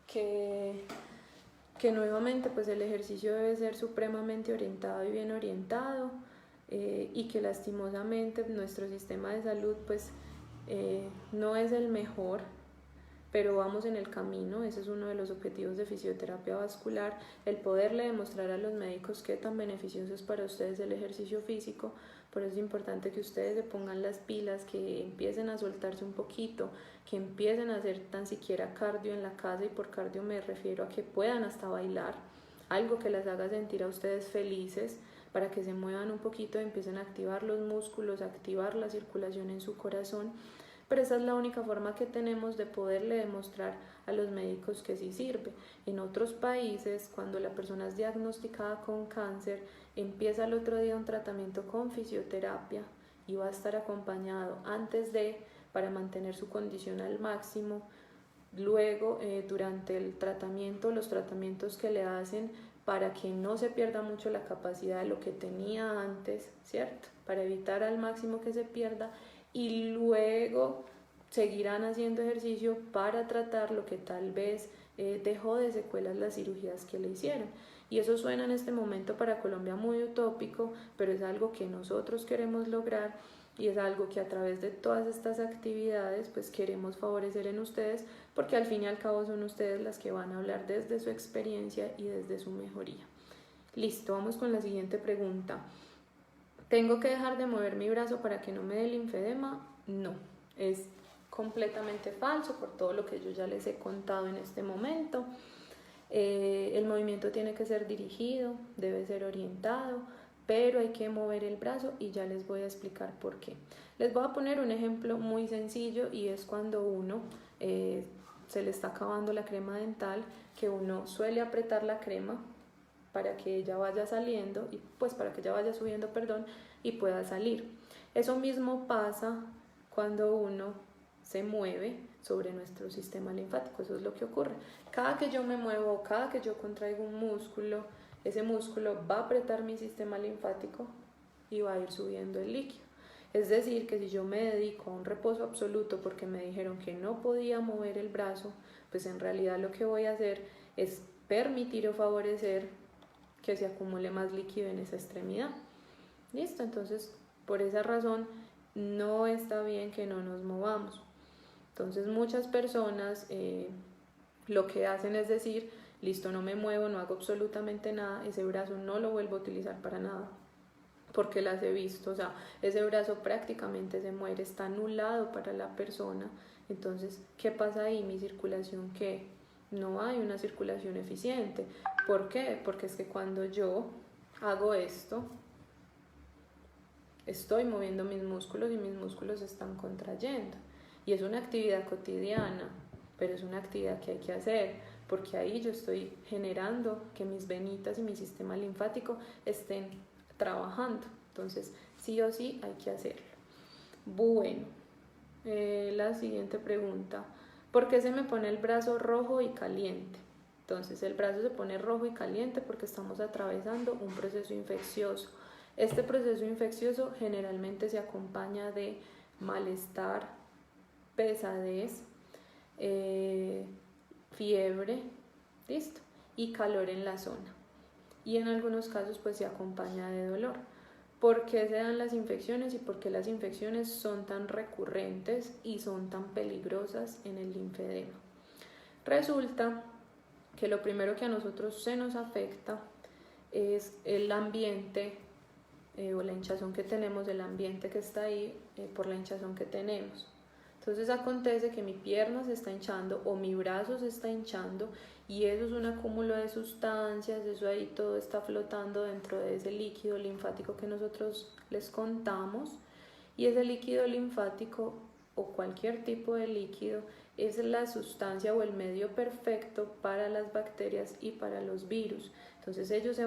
que nuevamente pues el ejercicio debe ser supremamente orientado y bien orientado, y que lastimosamente nuestro sistema de salud pues no es el mejor, pero vamos en el camino. Ese es uno de los objetivos de fisioterapia vascular, el poderle demostrar a los médicos qué tan beneficioso es para ustedes el ejercicio físico. Por eso es importante que ustedes se pongan las pilas, que empiecen a soltarse un poquito, que empiecen a hacer tan siquiera cardio en la casa, y por cardio me refiero a que puedan hasta bailar, algo que las haga sentir a ustedes felices, para que se muevan un poquito y empiecen a activar los músculos, a activar la circulación en su corazón. Pero esa es la única forma que tenemos de poderle demostrar a los médicos que sí sirve. En otros países, cuando la persona es diagnosticada con cáncer, empieza el otro día un tratamiento con fisioterapia y va a estar acompañado antes de, para mantener su condición al máximo. Luego, durante el tratamiento, los tratamientos que le hacen para que no se pierda mucho la capacidad de lo que tenía antes, ¿cierto? Para evitar al máximo que se pierda, y luego seguirán haciendo ejercicio para tratar lo que tal vez dejó de secuelas las cirugías que le hicieron. Y eso suena en este momento para Colombia muy utópico, pero es algo que nosotros queremos lograr, y es algo que a través de todas estas actividades pues queremos favorecer en ustedes, porque al fin y al cabo son ustedes las que van a hablar desde su experiencia y desde su mejoría. Listo, vamos con la siguiente pregunta. ¿Tengo que dejar de mover mi brazo para que no me dé linfedema? No, es completamente falso por todo lo que yo ya les he contado en este momento. El movimiento tiene que ser dirigido, debe ser orientado, pero hay que mover el brazo, y ya les voy a explicar por qué. Les voy a poner un ejemplo muy sencillo, y es cuando uno se le está acabando la crema dental, que uno suele apretar la crema para que ella vaya saliendo, y pues para que ella vaya subiendo, perdón, y pueda salir. Eso mismo pasa cuando uno se mueve sobre nuestro sistema linfático. Eso es lo que ocurre. Cada que yo me muevo, cada que yo contraigo un músculo, ese músculo va a apretar mi sistema linfático y va a ir subiendo el líquido. Es decir, que si yo me dedico a un reposo absoluto porque me dijeron que no podía mover el brazo, pues en realidad lo que voy a hacer es permitir o favorecer que se acumule más líquido en esa extremidad. Listo, entonces por esa razón no está bien que no nos movamos. Entonces muchas personas lo que hacen es decir, listo, no me muevo, no hago absolutamente nada, ese brazo no lo vuelvo a utilizar para nada, porque las he visto, o sea, ese brazo prácticamente se muere, está anulado para la persona. Entonces, ¿qué pasa ahí? Mi circulación, ¿qué? No hay una circulación eficiente. ¿Por qué? Porque es que cuando yo hago esto, estoy moviendo mis músculos y mis músculos se están contrayendo. Y es una actividad cotidiana, pero es una actividad que hay que hacer, porque ahí yo estoy generando que mis venitas y mi sistema linfático estén trabajando. Entonces, sí o sí hay que hacerlo. Bueno, la siguiente pregunta. ¿Por qué se me pone el brazo rojo y caliente? Entonces, el brazo se pone rojo y caliente porque estamos atravesando un proceso infeccioso. Este proceso infeccioso generalmente se acompaña de malestar, pesadez, fiebre, listo, y calor en la zona. Y en algunos casos pues se acompaña de dolor. ¿Por qué se dan las infecciones y por qué las infecciones son tan recurrentes y son tan peligrosas en el linfedema? Resulta que lo primero que a nosotros se nos afecta es el ambiente o la hinchazón que tenemos, el ambiente que está ahí por la hinchazón que tenemos. Entonces acontece que mi pierna se está hinchando o mi brazo se está hinchando y eso es un acúmulo de sustancias, eso ahí todo está flotando dentro de ese líquido linfático que nosotros les contamos, y ese líquido linfático o cualquier tipo de líquido es la sustancia o el medio perfecto para las bacterias y para los virus. Entonces ellos se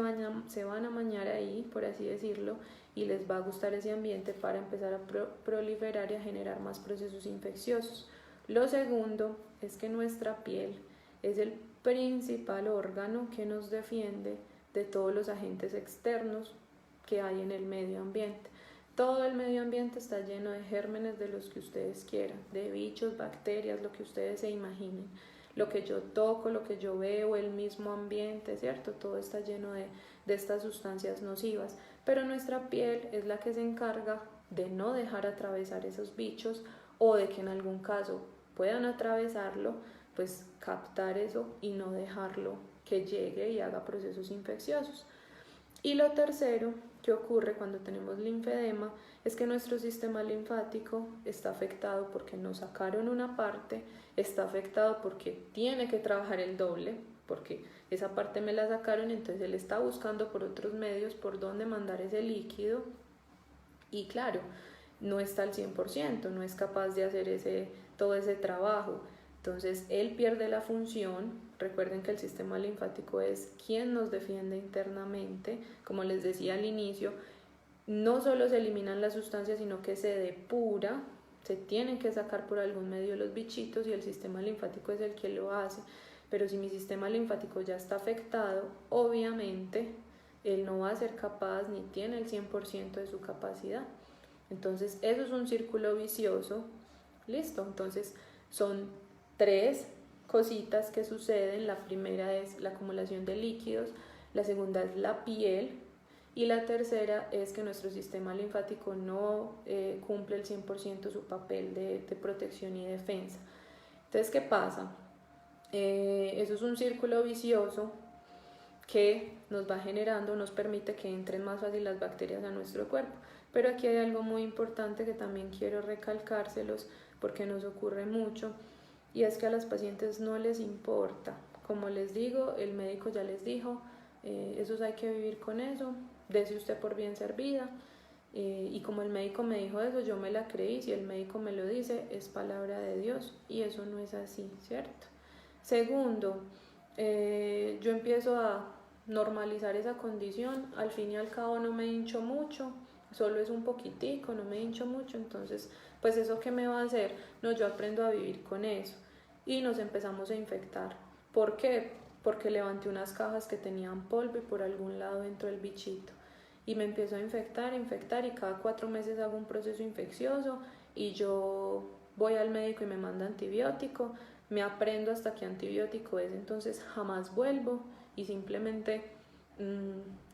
van a bañar ahí, por así decirlo, y les va a gustar ese ambiente para empezar a proliferar y a generar más procesos infecciosos. Lo segundo es que nuestra piel es el principal órgano que nos defiende de todos los agentes externos que hay en el medio ambiente. Todo el medio ambiente está lleno de gérmenes de los que ustedes quieran, de bichos, bacterias, lo que ustedes se imaginen. Lo que yo toco, lo que yo veo, el mismo ambiente, ¿cierto? Todo está lleno de estas sustancias nocivas. Pero nuestra piel es la que se encarga de no dejar atravesar esos bichos, o de que en algún caso puedan atravesarlo, pues captar eso y no dejarlo que llegue y haga procesos infecciosos. Y lo tercero que ocurre cuando tenemos linfedema es que nuestro sistema linfático está afectado porque nos sacaron una parte, está afectado porque tiene que trabajar el doble, porque esa parte me la sacaron, entonces él está buscando por otros medios por dónde mandar ese líquido, y claro, no está al 100%, no es capaz de hacer todo ese trabajo. Entonces él pierde la función. Recuerden que el sistema linfático es quien nos defiende internamente. Como les decía al inicio, no solo se eliminan las sustancias, sino que se depura, se tienen que sacar por algún medio los bichitos y el sistema linfático es el que lo hace. Pero si mi sistema linfático ya está afectado, obviamente él no va a ser capaz ni tiene el 100% de su capacidad. Entonces eso es un círculo vicioso. Listo, entonces son 3 cositas que suceden. La primera es la acumulación de líquidos, la segunda es la piel y la tercera es que nuestro sistema linfático no cumple el 100% su papel de protección y defensa. Entonces, ¿qué pasa? Eso es un círculo vicioso que nos va generando, nos permite que entren más fácil las bacterias a nuestro cuerpo. Pero aquí hay algo muy importante que también quiero recalcárselos porque nos ocurre mucho, y es que a las pacientes no les importa. Como les digo, el médico ya les dijo, eso hay que vivir con eso, dese usted por bien servida, y como el médico me dijo eso, yo me la creí. Si el médico me lo dice, es palabra de Dios, y eso no es así, ¿cierto? Segundo, yo empiezo a normalizar esa condición, al fin y al cabo no me hincho mucho, solo es un poquitico, no me hincho mucho, entonces pues eso ¿qué me va a hacer? No, yo aprendo a vivir con eso, y nos empezamos a infectar. ¿Por qué? Porque levanté unas cajas que tenían polvo y por algún lado entró el bichito y me empiezo a infectar, y cada 4 meses hago un proceso infeccioso y yo voy al médico y me manda antibiótico, me aprendo hasta qué antibiótico es, entonces jamás vuelvo y simplemente,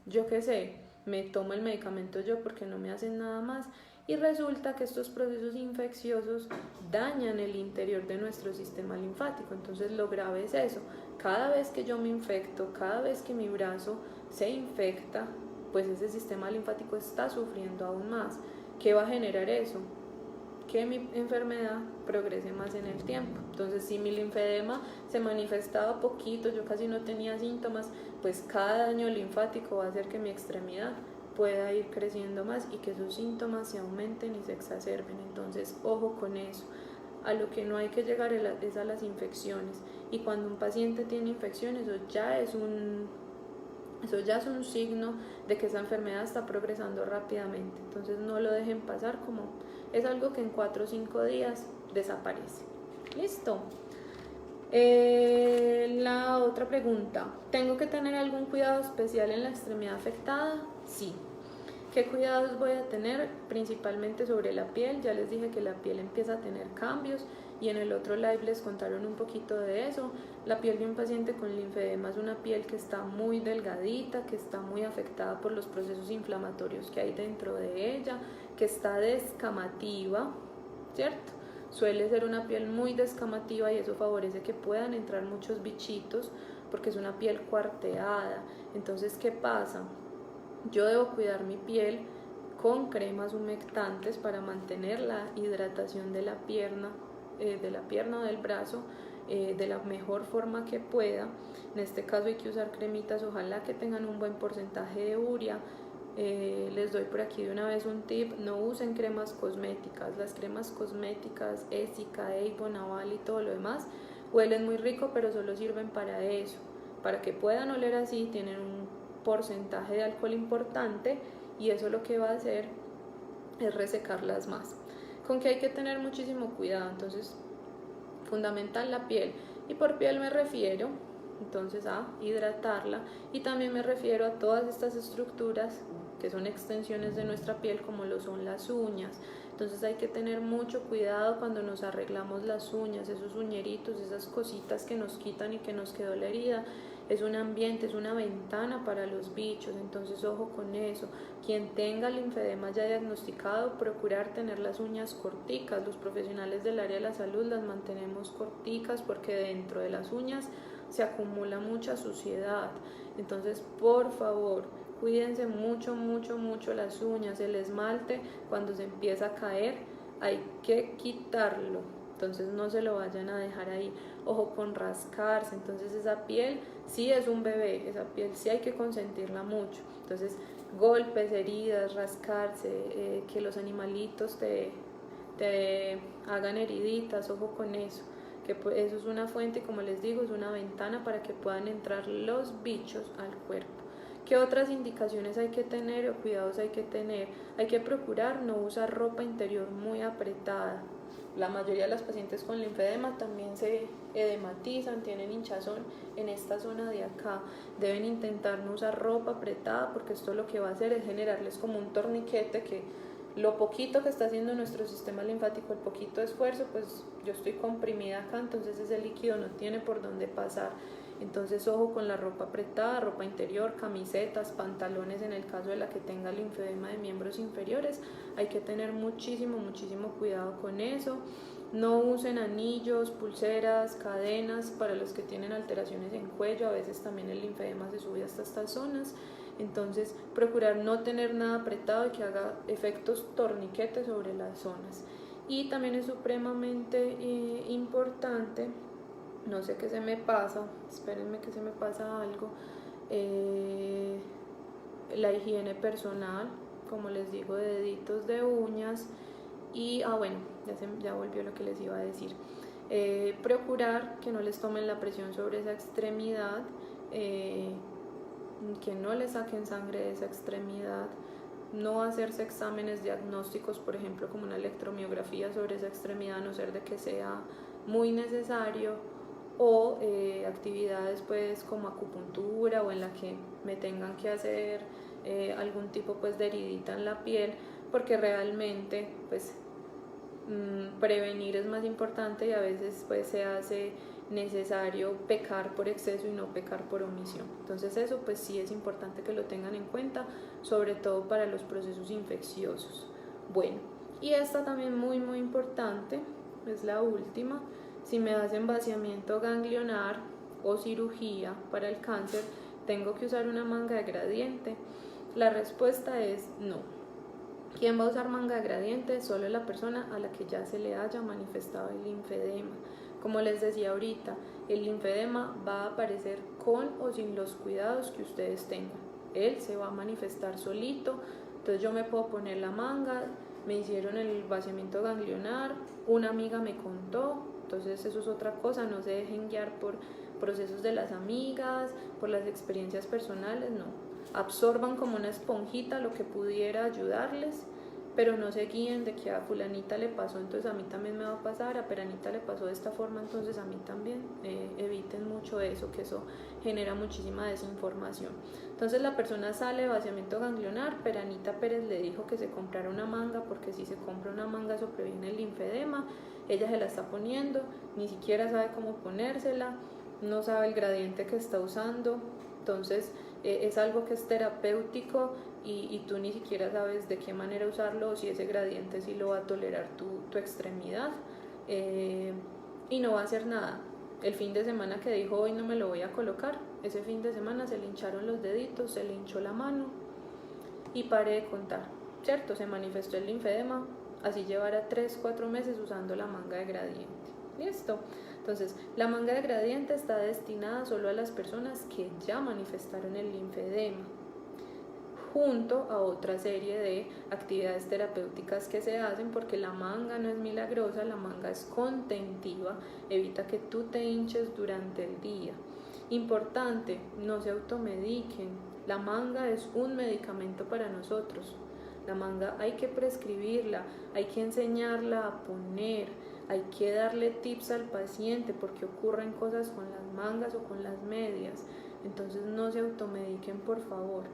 yo qué sé, me tomo el medicamento yo porque no me hacen nada más, y resulta que estos procesos infecciosos dañan el interior de nuestro sistema linfático. Entonces lo grave es eso, cada vez que yo me infecto, cada vez que mi brazo se infecta, pues ese sistema linfático está sufriendo aún más. ¿Qué va a generar eso? Que mi enfermedad progrese más en el tiempo. Entonces, si mi linfedema se manifestaba poquito, yo casi no tenía síntomas, pues cada daño linfático va a hacer que mi extremidad pueda ir creciendo más y que esos síntomas se aumenten y se exacerben. Entonces, ojo con eso. A lo que no hay que llegar es a las infecciones. Y cuando un paciente tiene infecciones, eso ya es un signo de que esa enfermedad está progresando rápidamente. Entonces no lo dejen pasar, como es algo que en 4 o 5 días desaparece. Listo. La otra pregunta, ¿tengo que tener algún cuidado especial en la extremidad afectada? Sí. ¿Qué cuidados voy a tener? Principalmente sobre la piel. Ya les dije que la piel empieza a tener cambios y en el otro live les contaron un poquito de eso. La piel de un paciente con linfedema es una piel que está muy delgadita, que está muy afectada por los procesos inflamatorios que hay dentro de ella, que está descamativa, ¿cierto? Suele ser una piel muy descamativa y eso favorece que puedan entrar muchos bichitos porque es una piel cuarteada. Entonces, ¿qué pasa? Yo debo cuidar mi piel con cremas humectantes para mantener la hidratación de la pierna o del brazo de la mejor forma que pueda. En este caso hay que usar cremitas, ojalá que tengan un buen porcentaje de urea. Les doy por aquí de una vez un tip: no usen cremas cosméticas. Las cremas cosméticas, Essica, Avon, Aval y todo lo demás huelen muy rico, pero solo sirven para eso, para que puedan oler así. Tienen un porcentaje de alcohol importante y eso lo que va a hacer es resecarlas más. Con que hay que tener muchísimo cuidado. Entonces, fundamental la piel, y por piel me refiero entonces a hidratarla, y también me refiero a todas estas estructuras que son extensiones de nuestra piel, como lo son las uñas. Entonces hay que tener mucho cuidado cuando nos arreglamos las uñas, esos uñeritos, esas cositas que nos quitan y que nos quedó la herida. Es un ambiente, es una ventana para los bichos, entonces ojo con eso. Quien tenga linfedema ya diagnosticado, procurar tener las uñas corticas. Los profesionales del área de la salud las mantenemos corticas porque dentro de las uñas se acumula mucha suciedad. Entonces, por favor, cuídense mucho, mucho, mucho las uñas. El esmalte, cuando se empieza a caer, hay que quitarlo. Entonces no se lo vayan a dejar ahí. Ojo con rascarse. Entonces esa piel sí es un bebé, esa piel sí hay que consentirla mucho. Entonces golpes, heridas, rascarse, que los animalitos te hagan heriditas, ojo con eso. Que eso es una fuente, como les digo, es una ventana para que puedan entrar los bichos al cuerpo. ¿Qué otras indicaciones hay que tener o cuidados hay que tener? Hay que procurar no usar ropa interior muy apretada. La mayoría de las pacientes con linfedema también se edematizan, tienen hinchazón en esta zona de acá. Deben intentar no usar ropa apretada, porque esto lo que va a hacer es generarles como un torniquete, que lo poquito que está haciendo nuestro sistema linfático, el poquito de esfuerzo, pues yo estoy comprimida acá, entonces ese líquido no tiene por dónde pasar. Entonces ojo con la ropa apretada, ropa interior, camisetas, pantalones. En el caso de la que tenga linfedema de miembros inferiores, hay que tener muchísimo, muchísimo cuidado con eso. No usen anillos, pulseras, cadenas para los que tienen alteraciones en cuello. A veces también el linfedema se sube hasta estas zonas. Entonces procurar no tener nada apretado y que haga efectos torniquetes sobre las zonas. Y también es supremamente importante, no sé qué se me pasa, espérenme que se me pasa algo, la higiene personal, como les digo, de deditos, de uñas. Y bueno, ya volvió lo que les iba a decir. Procurar que no les tomen la presión sobre esa extremidad, que no le saquen sangre de esa extremidad, no hacerse exámenes diagnósticos, por ejemplo como una electromiografía sobre esa extremidad, a no ser de que sea muy necesario, o actividades pues como acupuntura, o en la que me tengan que hacer algún tipo pues de heridita en la piel, porque realmente pues prevenir es más importante, y a veces pues se hace necesario pecar por exceso y no pecar por omisión. Entonces eso pues sí es importante que lo tengan en cuenta, sobre todo para los procesos infecciosos. Bueno, Y esta también muy importante, es la última. Si me hacen vaciamiento ganglionar o cirugía para el cáncer, ¿tengo que usar una manga de gradiente? La respuesta es no. ¿Quién va a usar manga de gradiente? Solo la persona a la que ya se le haya manifestado el linfedema. Como les decía ahorita, el linfedema va a aparecer con o sin los cuidados que ustedes tengan. Él se va a manifestar solito, entonces yo me puedo poner la manga, me hicieron el vaciamiento ganglionar, una amiga me contó, entonces eso es otra cosa, no se dejen guiar por procesos de las amigas, por las experiencias personales, no. Absorban como una esponjita lo que pudiera ayudarles, pero no se guíen de que a fulanita le pasó, entonces a mí también me va a pasar, a peranita le pasó de esta forma, entonces a mí también. Eviten mucho eso, que eso genera muchísima desinformación. Entonces la persona sale de vaciamiento ganglionar, Peranita Pérez le dijo que se comprara una manga, porque si se compra una manga eso previene el linfedema, ella se la está poniendo, ni siquiera sabe cómo ponérsela, no sabe el gradiente que está usando, entonces es algo que es terapéutico y tú ni siquiera sabes de qué manera usarlo o si ese gradiente sí lo va a tolerar tu extremidad, y no va a hacer nada. El fin de semana que dijo hoy no me lo voy a colocar, ese fin de semana se le hincharon los deditos, se le hinchó la mano y paré de contar, ¿cierto? Se manifestó el linfedema, así llevara 3-4 meses usando la manga de gradiente. ¿Listo? Entonces, la manga de gradiente está destinada solo a las personas que ya manifestaron el linfedema, junto a otra serie de actividades terapéuticas que se hacen, porque la manga no es milagrosa, la manga es contentiva, evita que tú te hinches durante el día. Importante, no se automediquen, la manga es un medicamento para nosotros, la manga hay que prescribirla, hay que enseñarla a poner, hay que darle tips al paciente porque ocurren cosas con las mangas o con las medias, entonces no se automediquen, por favor.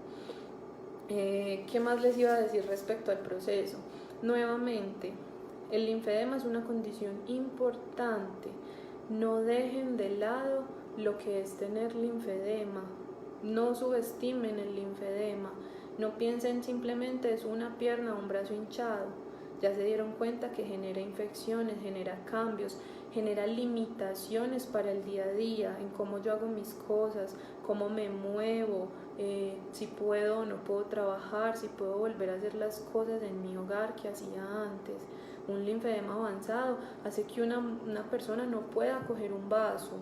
¿Qué más les iba a decir respecto al proceso? Nuevamente, el linfedema es una condición importante. No dejen de lado lo que es tener linfedema. No subestimen el linfedema. No piensen simplemente es una pierna o un brazo hinchado. Ya se dieron cuenta que genera infecciones, genera cambios, genera limitaciones para el día a día, en cómo yo hago mis cosas, cómo me muevo, si puedo o no puedo trabajar, si puedo volver a hacer las cosas en mi hogar que hacía antes. Un linfedema avanzado hace que una persona no pueda coger un vaso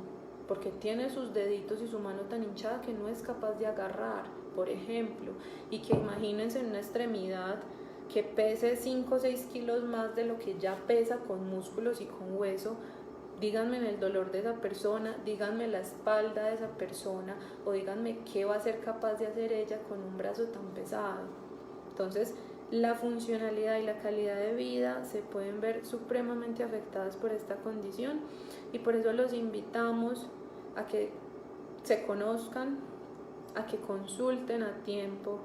porque tiene sus deditos y su mano tan hinchada que no es capaz de agarrar, por ejemplo, y que imagínense en una extremidad que pese 5 o 6 kilos más de lo que ya pesa con músculos y con hueso. Díganme el dolor de esa persona, díganme la espalda de esa persona, o díganme qué va a ser capaz de hacer ella con un brazo tan pesado. Entonces, la funcionalidad y la calidad de vida se pueden ver supremamente afectadas por esta condición, y por eso los invitamos a que se conozcan, a que consulten a tiempo,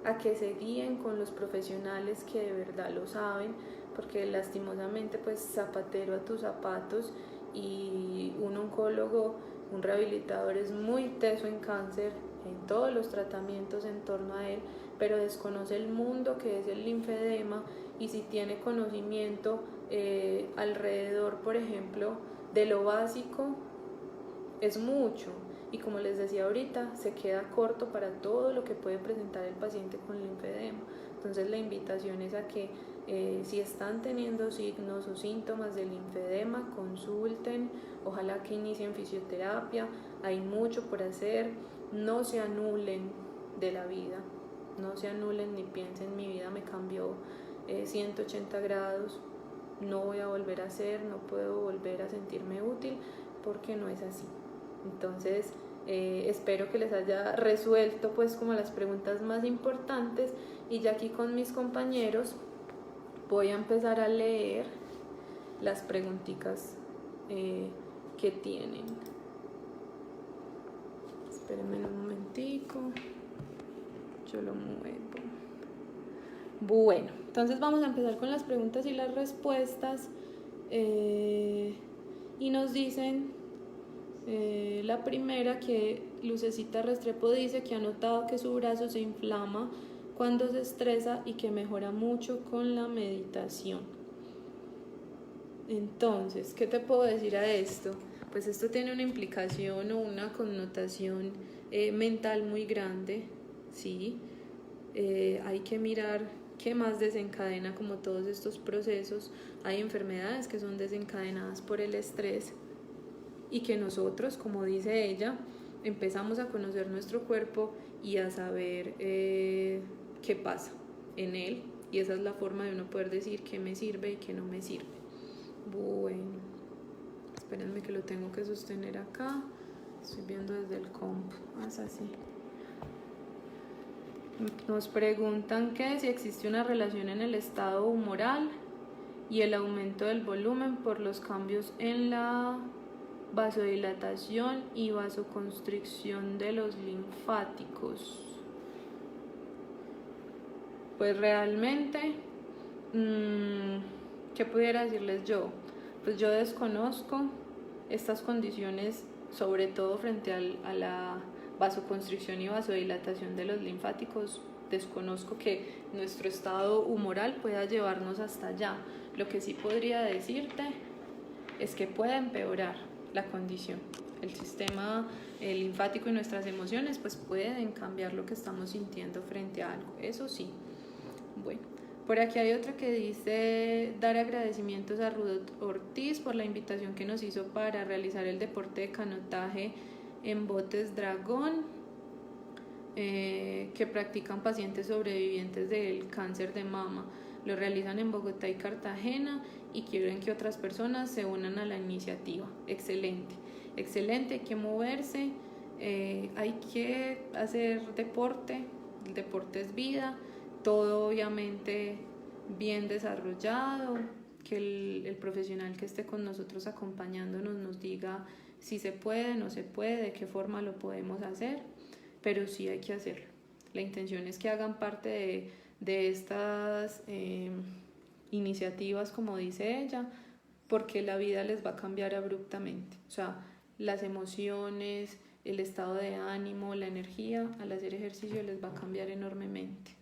a que se guíen con los profesionales que de verdad lo saben, porque lastimosamente pues zapatero a tus zapatos, y un oncólogo, un rehabilitador es muy teso en cáncer, en todos los tratamientos en torno a él, pero desconoce el mundo que es el linfedema, y si tiene conocimiento alrededor, por ejemplo, de lo básico, es mucho, y como les decía ahorita, se queda corto para todo lo que puede presentar el paciente con linfedema. Entonces la invitación es a que si están teniendo signos o síntomas de linfedema, consulten, ojalá que inicien fisioterapia, hay mucho por hacer, no se anulen de la vida, no se anulen ni piensen mi vida me cambió 180 grados, no voy a volver a hacer, no puedo volver a sentirme útil, porque no es así. Entonces espero que les haya resuelto pues como las preguntas más importantes, y ya aquí con mis compañeros voy a empezar a leer las preguntitas que tienen. Espérenme un momentico, yo lo muevo. Bueno, entonces vamos a empezar con las preguntas y las respuestas, y nos dicen la primera, que Lucecita Restrepo dice que ha notado que su brazo se inflama cuando se estresa y que mejora mucho con la meditación. Entonces, ¿qué te puedo decir a esto? Pues esto tiene una implicación o una connotación mental muy grande, ¿sí? Hay que mirar qué más desencadena como todos estos procesos. Hay enfermedades que son desencadenadas por el estrés y que nosotros, como dice ella, empezamos a conocer nuestro cuerpo y a saber qué pasa en él, y esa es la forma de uno poder decir qué me sirve y qué no me sirve. Bueno, espérenme que lo tengo que sostener acá, estoy viendo desde el comp, es así. Nos preguntan que si existe una relación en el estado humoral y el aumento del volumen por los cambios en la vasodilatación y vasoconstricción de los linfáticos. Pues realmente, ¿qué pudiera decirles yo? Pues yo desconozco estas condiciones, sobre todo frente a la vasoconstricción y vasodilatación de los linfáticos. Desconozco que nuestro estado humoral pueda llevarnos hasta allá. Lo que sí podría decirte es que puede empeorar la condición. El sistema linfático y nuestras emociones pues pueden cambiar lo que estamos sintiendo frente a algo, eso sí. Bueno, por aquí hay otra que dice dar agradecimientos a Ruth Ortiz por la invitación que nos hizo para realizar el deporte de canotaje en botes dragón que practican pacientes sobrevivientes del cáncer de mama. Lo realizan en Bogotá y Cartagena y quieren que otras personas se unan a la iniciativa. Excelente, excelente, hay que moverse, hay que hacer deporte, el deporte es vida, todo obviamente bien desarrollado, que el profesional que esté con nosotros acompañándonos nos diga si se puede, no se puede, de qué forma lo podemos hacer, pero sí hay que hacerlo. La intención es que hagan parte de estas iniciativas, como dice ella, porque la vida les va a cambiar abruptamente. O sea, las emociones, el estado de ánimo, la energía, al hacer ejercicio les va a cambiar enormemente.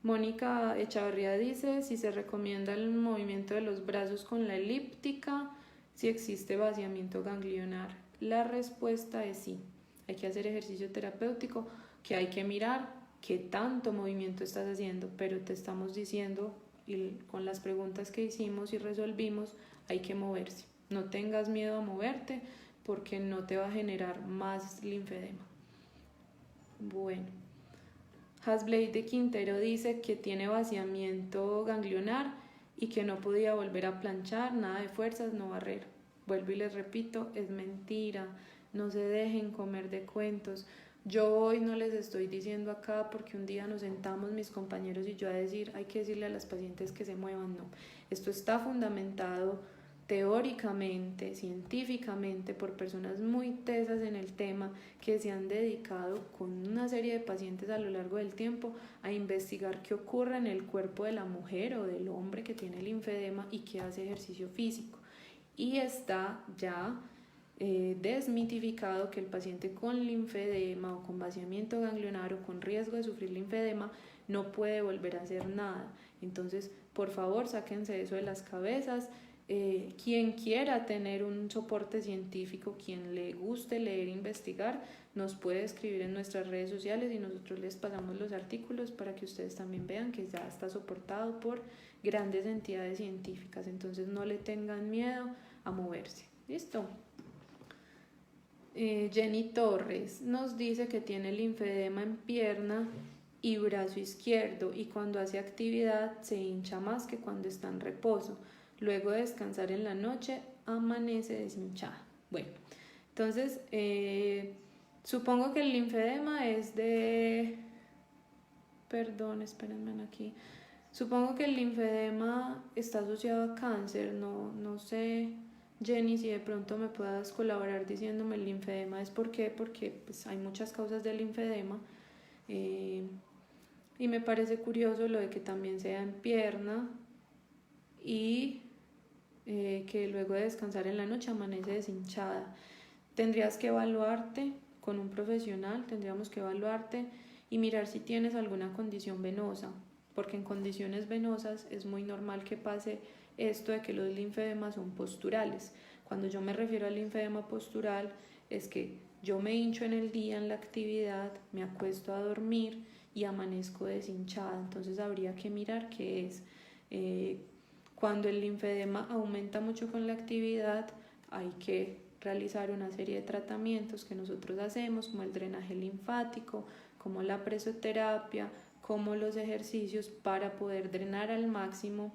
Mónica Echavarría dice si se recomienda el movimiento de los brazos con la elíptica, si existe vaciamiento ganglionar. La respuesta es sí. Hay que hacer ejercicio terapéutico, que hay que mirar qué tanto movimiento estás haciendo, pero te estamos diciendo, y con las preguntas que hicimos y resolvimos, hay que moverse. No tengas miedo a moverte porque no te va a generar más linfedema. Bueno, Hasblade de Quintero dice que tiene vaciamiento ganglionar y que no podía volver a planchar, nada de fuerzas, no barrer. Vuelvo y les repito, es mentira, no se dejen comer de cuentos. Yo hoy no les estoy diciendo acá porque un día nos sentamos mis compañeros y yo a decir, hay que decirle a las pacientes que se muevan, no. Esto está fundamentado teóricamente, científicamente, por personas muy tesas en el tema que se han dedicado con una serie de pacientes a lo largo del tiempo a investigar qué ocurre en el cuerpo de la mujer o del hombre que tiene linfedema y que hace ejercicio físico. Y está ya desmitificado que el paciente con linfedema o con vaciamiento ganglionar o con riesgo de sufrir linfedema no puede volver a hacer nada. Entonces, por favor, sáquense eso de las cabezas. Quien quiera tener un soporte científico, quien le guste leer e investigar, nos puede escribir en nuestras redes sociales y nosotros les pasamos los artículos para que ustedes también vean que ya está soportado por grandes entidades científicas. Entonces no le tengan miedo a moverse. ¿Listo? Jenny Torres nos dice que tiene linfedema en pierna y brazo izquierdo y cuando hace actividad se hincha más que cuando está en reposo. Luego de descansar en la noche amanece deshinchada. Bueno, entonces supongo que el linfedema es de... Perdón, espérenme aquí. Supongo que el linfedema está asociado a cáncer, no sé, Jenny, si de pronto me puedas colaborar diciéndome el linfedema es por qué, porque pues, hay muchas causas del linfedema y me parece curioso lo de que también sea en pierna y que luego de descansar en la noche amanece deshinchada. Tendrías que evaluarte con un profesional, tendríamos que evaluarte y mirar si tienes alguna condición venosa, porque en condiciones venosas es muy normal que pase esto de que los linfedemas son posturales. Cuando yo me refiero al linfedema postural es que yo me hincho en el día en la actividad, me acuesto a dormir y amanezco deshinchada. Entonces habría que mirar qué es. Cuando el linfedema aumenta mucho con la actividad, hay que realizar una serie de tratamientos que nosotros hacemos, como el drenaje linfático, como la presoterapia, como los ejercicios para poder drenar al máximo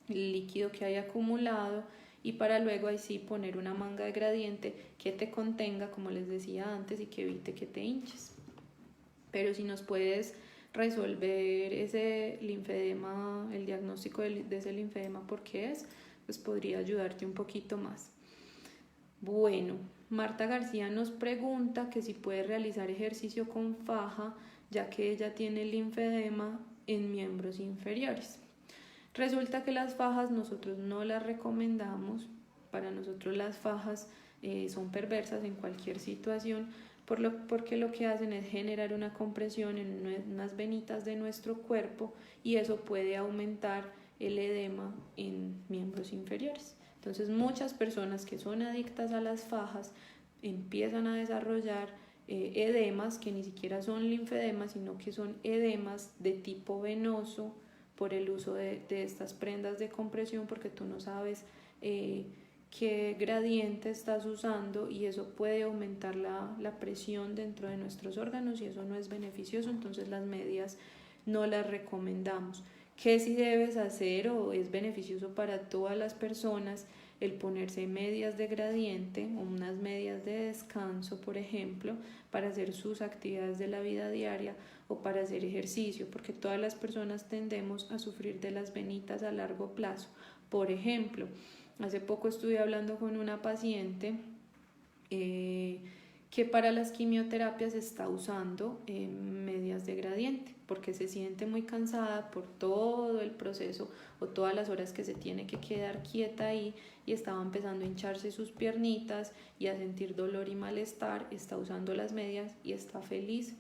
el líquido que hay acumulado y para luego ahí sí poner una manga de gradiente que te contenga, como les decía antes, y que evite que te hinches. Pero si nos puedes resolver ese linfedema, el diagnóstico de ese linfedema, ¿por qué es? Pues podría ayudarte un poquito más. Bueno, Marta García nos pregunta que si puede realizar ejercicio con faja, ya que ella tiene linfedema en miembros inferiores. Resulta que las fajas nosotros no las recomendamos. Para nosotros las fajas son perversas en cualquier situación, porque lo que hacen es generar una compresión en unas venitas de nuestro cuerpo y eso puede aumentar el edema en miembros inferiores. Entonces muchas personas que son adictas a las fajas empiezan a desarrollar edemas que ni siquiera son linfedemas, sino que son edemas de tipo venoso por el uso de estas prendas de compresión, porque tú no sabes qué gradiente estás usando y eso puede aumentar la presión dentro de nuestros órganos y eso no es beneficioso. Entonces las medias no las recomendamos. ¿Qué sí debes hacer o es beneficioso para todas las personas? El ponerse medias de gradiente o unas medias de descanso, por ejemplo, para hacer sus actividades de la vida diaria o para hacer ejercicio, porque todas las personas tendemos a sufrir de las venitas a largo plazo. Por ejemplo, hace poco estuve hablando con una paciente que para las quimioterapias está usando medias de gradiente porque se siente muy cansada por todo el proceso o todas las horas que se tiene que quedar quieta ahí y estaba empezando a hincharse sus piernitas y a sentir dolor y malestar. Está usando las medias y está feliz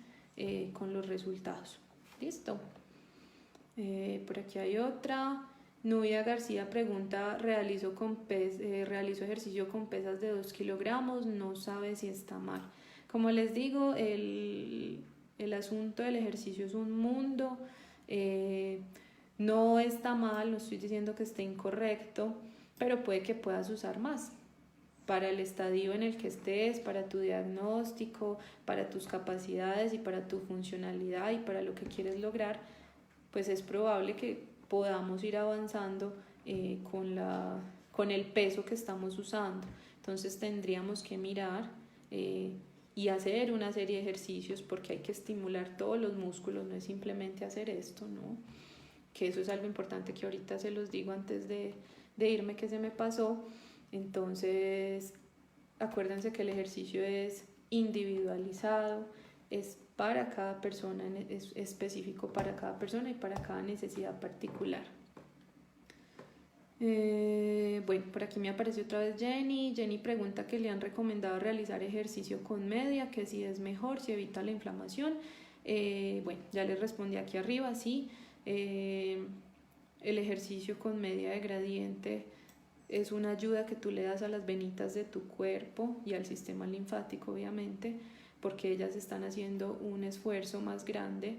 con los resultados. Listo. Por aquí hay otra. Nubia García pregunta, realizo ejercicio con pesas de 2 kilogramos, no sabe si está mal. Como les digo, el asunto del ejercicio es un mundo, no está mal, no estoy diciendo que esté incorrecto, pero puede que puedas usar más para el estadio en el que estés, para tu diagnóstico, para tus capacidades y para tu funcionalidad y para lo que quieres lograr, pues es probable que podamos ir avanzando con el peso que estamos usando. Entonces tendríamos que mirar y hacer una serie de ejercicios porque hay que estimular todos los músculos, no es simplemente hacer esto, ¿no? Que eso es algo importante que ahorita se los digo antes de irme, que se me pasó. Entonces acuérdense que el ejercicio es individualizado, es para cada persona, es específico para cada persona y para cada necesidad particular. Bueno, por aquí me apareció otra vez Jenny. Jenny pregunta que le han recomendado realizar ejercicio con media, que si es mejor, si evita la inflamación. Bueno, ya les respondí aquí arriba, sí. El ejercicio con media de gradiente es una ayuda que tú le das a las venitas de tu cuerpo y al sistema linfático, obviamente, porque ellas están haciendo un esfuerzo más grande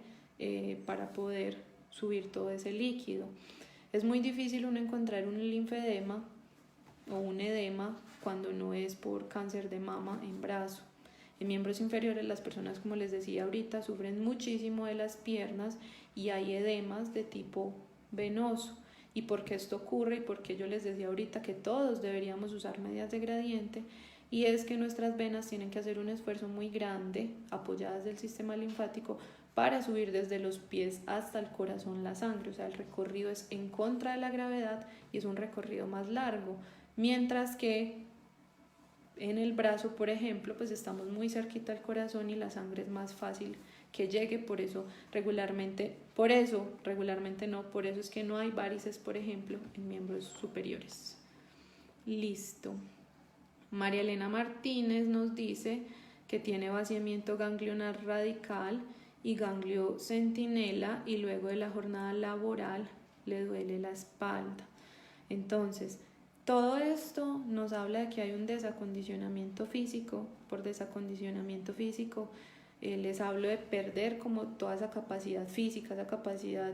para poder subir todo ese líquido. Es muy difícil uno encontrar un linfedema o un edema cuando no es por cáncer de mama en brazo. En miembros inferiores las personas, como les decía ahorita, sufren muchísimo de las piernas y hay edemas de tipo venoso. ¿Y por qué esto ocurre? Y por qué yo les decía ahorita que todos deberíamos usar medias de gradiente, y es que nuestras venas tienen que hacer un esfuerzo muy grande, apoyadas del sistema linfático, para subir desde los pies hasta el corazón la sangre. O sea, el recorrido es en contra de la gravedad y es un recorrido más largo, mientras que en el brazo, por ejemplo, pues estamos muy cerquita al corazón y la sangre es más fácil que llegue. Por eso es que no hay varices, por ejemplo, en miembros superiores. Listo. María Elena Martínez nos dice que tiene vaciamiento ganglionar radical y ganglio centinela, y luego de la jornada laboral le duele la espalda. Entonces, todo esto nos habla de que hay un desacondicionamiento físico. Por desacondicionamiento físico les hablo de perder como toda esa capacidad física, esa capacidad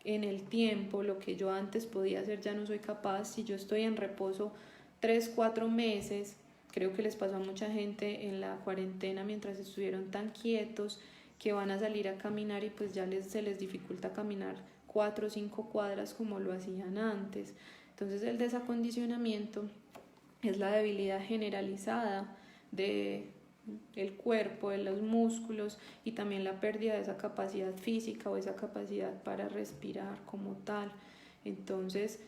en el tiempo. Lo que yo antes podía hacer ya no soy capaz. Si yo estoy en reposo 3-4 meses, creo que les pasó a mucha gente en la cuarentena mientras estuvieron tan quietos, que van a salir a caminar y pues ya se les dificulta caminar 4 o 5 cuadras como lo hacían antes. Entonces el desacondicionamiento es la debilidad generalizada del cuerpo, de los músculos, y también la pérdida de esa capacidad física o esa capacidad para respirar como tal. Entonces,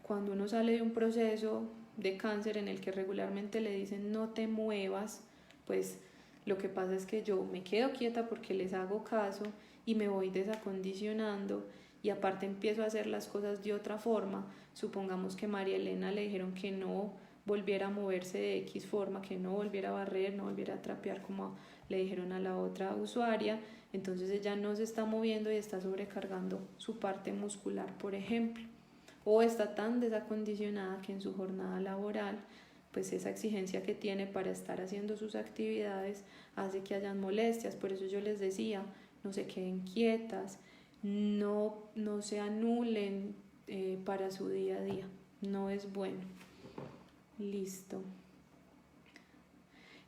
cuando uno sale de un proceso de cáncer en el que regularmente le dicen no te muevas, pues lo que pasa es que yo me quedo quieta porque les hago caso y me voy desacondicionando, y aparte empiezo a hacer las cosas de otra forma. Supongamos que María Elena le dijeron que no volviera a moverse de X forma, que no volviera a barrer, no volviera a trapear como le dijeron a la otra usuaria. Entonces ella no se está moviendo y está sobrecargando su parte muscular, por ejemplo, o está tan desacondicionada que en su jornada laboral, pues esa exigencia que tiene para estar haciendo sus actividades hace que hayan molestias. Por eso yo les decía, no se queden quietas, no se anulen para su día a día, no es bueno. Listo.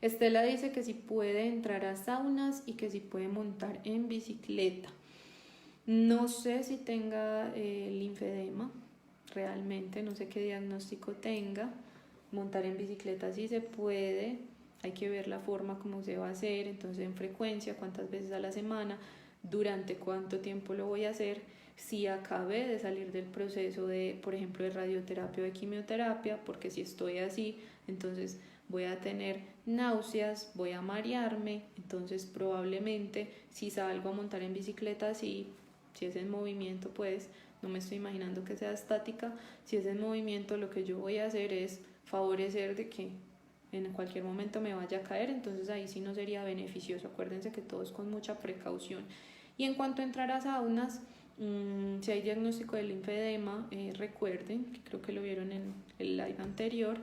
Estela dice que si puede entrar a saunas y que si puede montar en bicicleta. No sé si tenga linfedema, realmente no sé qué diagnóstico tenga. Montar en bicicleta sí se puede, hay que ver la forma como se va a hacer, entonces en frecuencia, cuántas veces a la semana, durante cuánto tiempo lo voy a hacer. Si acabé de salir del proceso de, por ejemplo, de radioterapia o de quimioterapia, porque si estoy así, entonces voy a tener náuseas, voy a marearme, entonces probablemente si salgo a montar en bicicleta así, si es en movimiento, pues no me estoy imaginando que sea estática, si es en movimiento, lo que yo voy a hacer es favorecer de que en cualquier momento me vaya a caer, entonces ahí sí no sería beneficioso. Acuérdense que todo es con mucha precaución. Y en cuanto a entrar a saunas, si hay diagnóstico de linfedema, recuerden, que creo que lo vieron en el live anterior,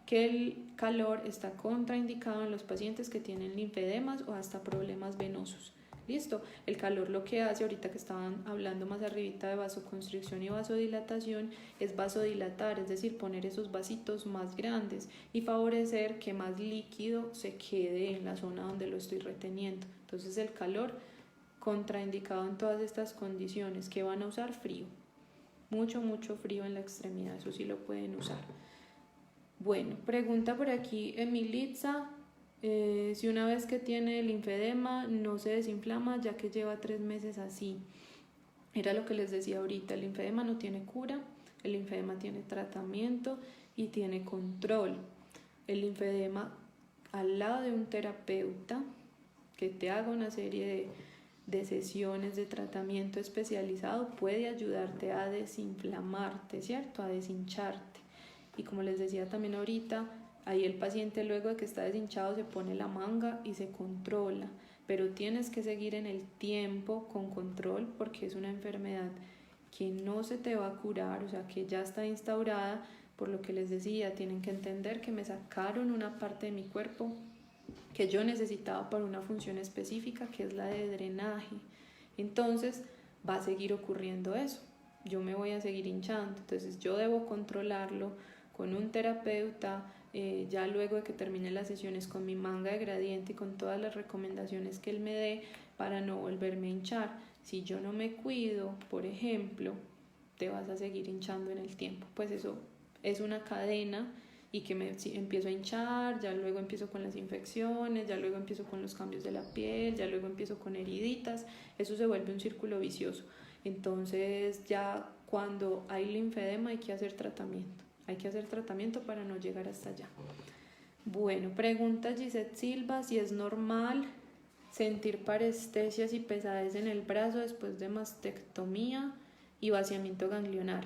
que el calor está contraindicado en los pacientes que tienen linfedemas o hasta problemas venosos. Listo, el calor lo que hace, ahorita que estaban hablando más arribita de vasoconstricción y vasodilatación, es vasodilatar, es decir, poner esos vasitos más grandes y favorecer que más líquido se quede en la zona donde lo estoy reteniendo. Entonces el calor contraindicado en todas estas condiciones. Que van a usar frío, mucho frío en la extremidad, eso sí lo pueden usar. Bueno, pregunta por aquí Emilitza, si una vez que tiene el linfedema no se desinflama ya que lleva 3 meses así. Era lo que les decía ahorita, el linfedema no tiene cura, el linfedema tiene tratamiento y tiene control. El linfedema, al lado de un terapeuta que te haga una serie de sesiones de tratamiento especializado, puede ayudarte a desinflamarte, ¿cierto? A deshincharte. Y como les decía también ahorita, ahí el paciente luego de que está deshinchado se pone la manga y se controla, pero tienes que seguir en el tiempo con control porque es una enfermedad que no se te va a curar, o sea que ya está instaurada. Por lo que les decía, tienen que entender que me sacaron una parte de mi cuerpo que yo necesitaba para una función específica, que es la de drenaje. Entonces va a seguir ocurriendo eso, yo me voy a seguir hinchando, entonces yo debo controlarlo con un terapeuta, ya luego de que termine las sesiones, con mi manga de gradiente y con todas las recomendaciones que él me dé para no volverme a hinchar. Si yo no me cuido, por ejemplo, te vas a seguir hinchando en el tiempo, pues eso es una cadena, y que empiezo a hinchar, ya luego empiezo con las infecciones, ya luego empiezo con los cambios de la piel, ya luego empiezo con heriditas, eso se vuelve un círculo vicioso. Entonces ya cuando hay linfedema hay que hacer tratamiento para no llegar hasta allá. Bueno, pregunta Gisette Silva si es normal sentir parestesias y pesadez en el brazo después de mastectomía y vaciamiento ganglionar.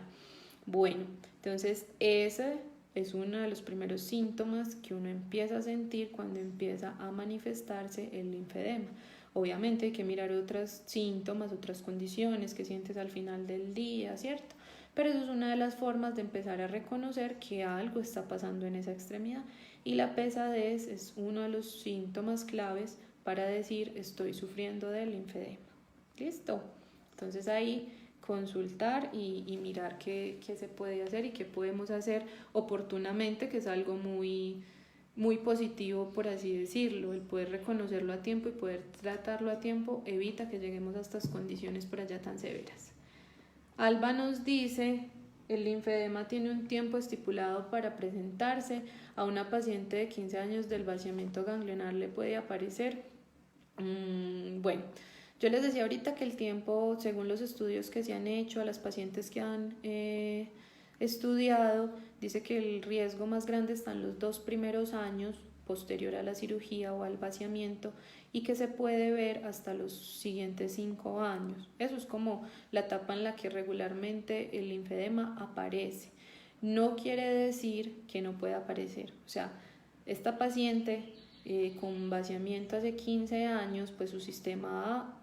Bueno, entonces ese es uno de los primeros síntomas que uno empieza a sentir cuando empieza a manifestarse el linfedema. Obviamente hay que mirar otros síntomas, otras condiciones que sientes al final del día, ¿cierto? Pero eso es una de las formas de empezar a reconocer que algo está pasando en esa extremidad, y la pesadez es uno de los síntomas claves para decir estoy sufriendo del linfedema. ¿Listo? Entonces ahí consultar y mirar qué se puede hacer y qué podemos hacer oportunamente, que es algo muy positivo, por así decirlo. El poder reconocerlo a tiempo y poder tratarlo a tiempo evita que lleguemos a estas condiciones por allá tan severas. Alba nos dice: el linfedema tiene un tiempo estipulado para presentarse. A una paciente de 15 años del vaciamiento ganglionar le puede aparecer. Bueno, yo les decía ahorita que el tiempo, según los estudios que se han hecho a las pacientes que han estudiado, dice que el riesgo más grande está en los 2 primeros años posterior a la cirugía o al vaciamiento, y que se puede ver hasta los siguientes 5 años. Eso es como la etapa en la que regularmente el linfedema aparece. No quiere decir que no pueda aparecer. O sea, esta paciente con vaciamiento hace 15 años, pues su sistema ha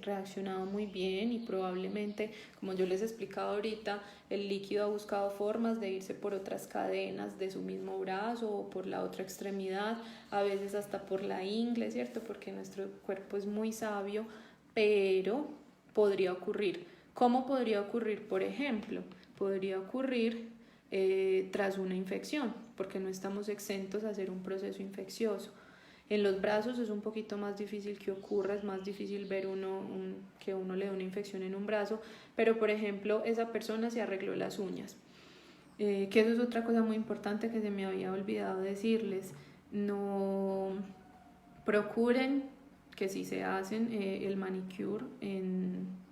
reaccionado muy bien, y probablemente, como yo les he explicado ahorita, el líquido ha buscado formas de irse por otras cadenas de su mismo brazo o por la otra extremidad, a veces hasta por la ingle, ¿cierto? Porque nuestro cuerpo es muy sabio, pero podría ocurrir. ¿Cómo podría ocurrir? Por ejemplo, podría ocurrir tras una infección, porque no estamos exentos a hacer un proceso infeccioso. En los brazos es un poquito más difícil que ocurra, es más difícil ver que uno le dé una infección en un brazo, pero por ejemplo esa persona se arregló las uñas, que eso es otra cosa muy importante que se me había olvidado decirles. No procuren que si se hacen el manicure en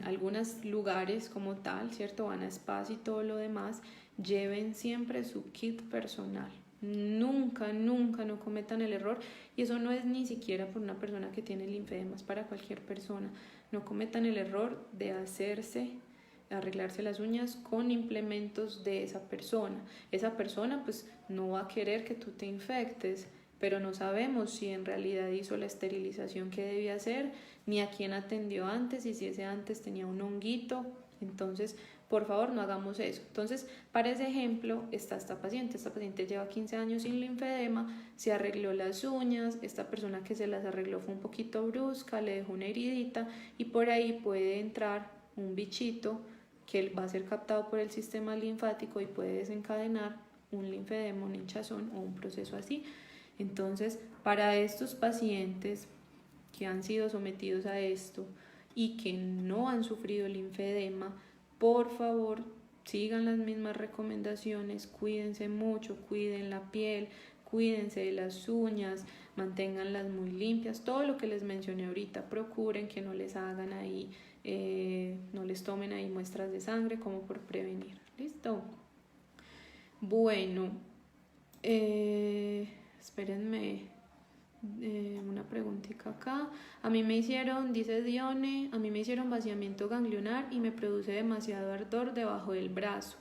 algunos lugares como tal, ¿cierto? Van a spas y todo lo demás, lleven siempre su kit personal. Nunca no cometan el error, y eso no es ni siquiera por una persona que tiene linfedemas, para cualquier persona. No cometan el error de arreglarse las uñas con implementos de esa persona. Esa persona pues no va a querer que tú te infectes, pero no sabemos si en realidad hizo la esterilización que debía hacer, ni a quién atendió antes, y si ese antes tenía un honguito. Entonces, por favor, no hagamos eso. Entonces, para ese ejemplo está esta paciente. Esta paciente lleva 15 años sin linfedema, se arregló las uñas. Esta persona que se las arregló fue un poquito brusca, le dejó una heridita, y por ahí puede entrar un bichito que va a ser captado por el sistema linfático y puede desencadenar un linfedema, una hinchazón o un proceso así. Entonces, para estos pacientes que han sido sometidos a esto y que no han sufrido linfedema, por favor, sigan las mismas recomendaciones, cuídense mucho, cuiden la piel, cuídense de las uñas, manténganlas muy limpias, todo lo que les mencioné ahorita. Procuren que no les hagan ahí, no les tomen ahí muestras de sangre, como por prevenir. ¿Listo? Bueno, espérenme, una preguntita acá. A mí me hicieron, dice Dione, a mí me hicieron vaciamiento ganglionar y me produce demasiado ardor debajo del brazo.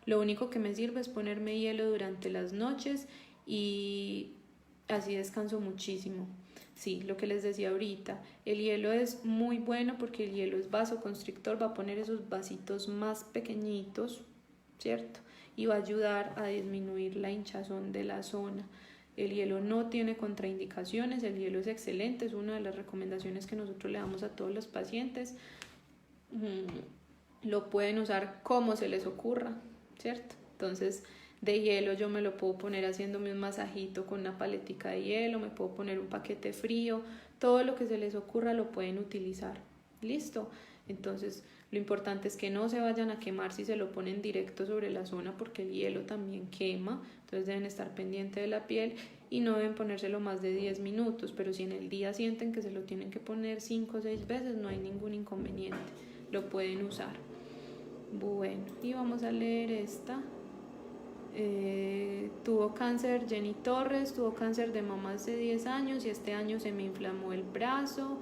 Lo único que me sirve es ponerme hielo durante las noches y así descanso muchísimo. Sí, lo que les decía ahorita, el hielo es muy bueno porque el hielo es vasoconstrictor, va a poner esos vasitos más pequeñitos, ¿cierto? Y va a ayudar a disminuir la hinchazón de la zona. El hielo no tiene contraindicaciones, el hielo es excelente, es una de las recomendaciones que nosotros le damos a todos los pacientes. Lo pueden usar como se les ocurra, ¿cierto? Entonces, de hielo yo me lo puedo poner haciéndome un masajito con una paletica de hielo, me puedo poner un paquete frío, todo lo que se les ocurra lo pueden utilizar. ¿Listo? Entonces, lo importante es que no se vayan a quemar si se lo ponen directo sobre la zona, porque el hielo también quema. Entonces deben estar pendientes de la piel y no deben ponérselo más de 10 minutos, pero si en el día sienten que se lo tienen que poner 5 o 6 veces, no hay ningún inconveniente, lo pueden usar. Bueno, y vamos a leer esta. Tuvo cáncer Jenny Torres, tuvo cáncer de mama hace 10 años y este año se me inflamó el brazo.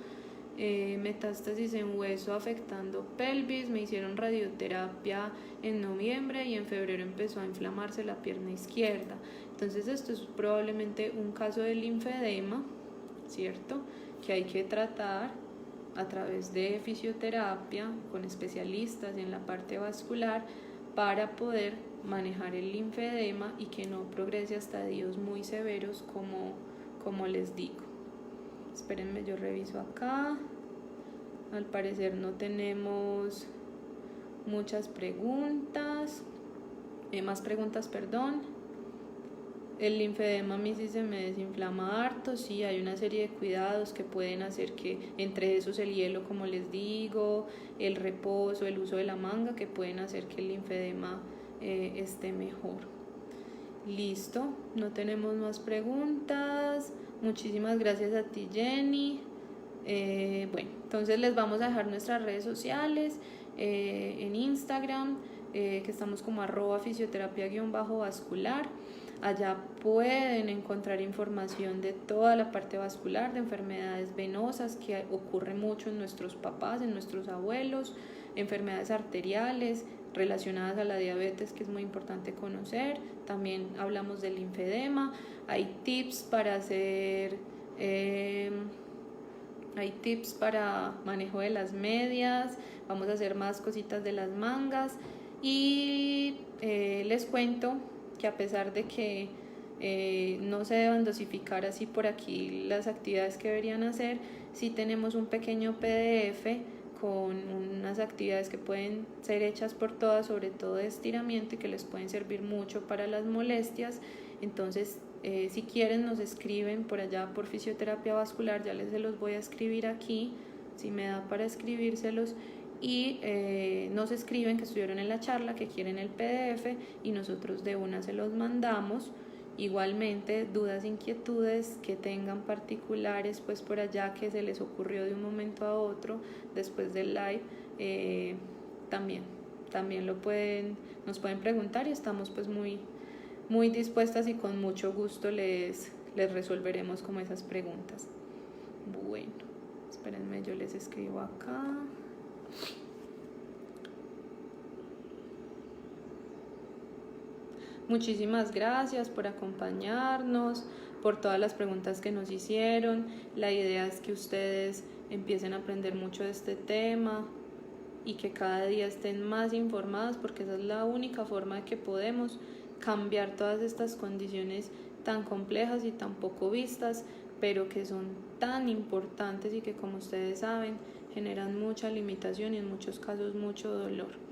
Metástasis en hueso afectando pelvis, me hicieron radioterapia en noviembre y en febrero empezó a inflamarse la pierna izquierda. Entonces esto es probablemente un caso de linfedema, ¿cierto? que hay que tratar a través de fisioterapia con especialistas en la parte vascular para poder manejar el linfedema y que no progrese a estadios muy severos como les digo. Espérenme, yo reviso acá. Al parecer no tenemos muchas preguntas, más preguntas, perdón. El linfedema a mí sí se me desinflama harto, sí, hay una serie de cuidados que pueden hacer que, entre esos el hielo, como les digo, el reposo, el uso de la manga, que pueden hacer que el linfedema esté mejor. Listo, no tenemos más preguntas. Muchísimas gracias a ti, Jenny. Bueno, entonces les vamos a dejar nuestras redes sociales en Instagram, que estamos como @fisioterapia_vascular. Allá pueden encontrar información de toda la parte vascular, de enfermedades venosas que ocurre mucho en nuestros papás, en nuestros abuelos, enfermedades arteriales relacionadas a la diabetes, que es muy importante conocer. También hablamos del linfedema. Hay tips para hacer manejo de las medias. Vamos a hacer más cositas de las mangas. Y les cuento que a pesar de que no se deban dosificar así por aquí las actividades que deberían hacer, sí tenemos un pequeño PDF con unas actividades que pueden ser hechas por todas, sobre todo de estiramiento, y que les pueden servir mucho para las molestias. Entonces, si quieren, nos escriben por allá por fisioterapia vascular, ya se los voy a escribir aquí, si me da para escribírselos, y nos escriben que estuvieron en la charla, que quieren el PDF, y nosotros de una se los mandamos. Igualmente, dudas, inquietudes que tengan particulares, pues por allá que se les ocurrió de un momento a otro después del live, también nos pueden preguntar, y estamos pues muy dispuestas y con mucho gusto les resolveremos como esas preguntas. Bueno, espérenme, yo les escribo acá. Muchísimas gracias por acompañarnos, por todas las preguntas que nos hicieron. La idea es que ustedes empiecen a aprender mucho de este tema y que cada día estén más informadas, porque esa es la única forma de que podemos cambiar todas estas condiciones tan complejas y tan poco vistas, pero que son tan importantes y que, como ustedes saben, generan mucha limitación y en muchos casos mucho dolor.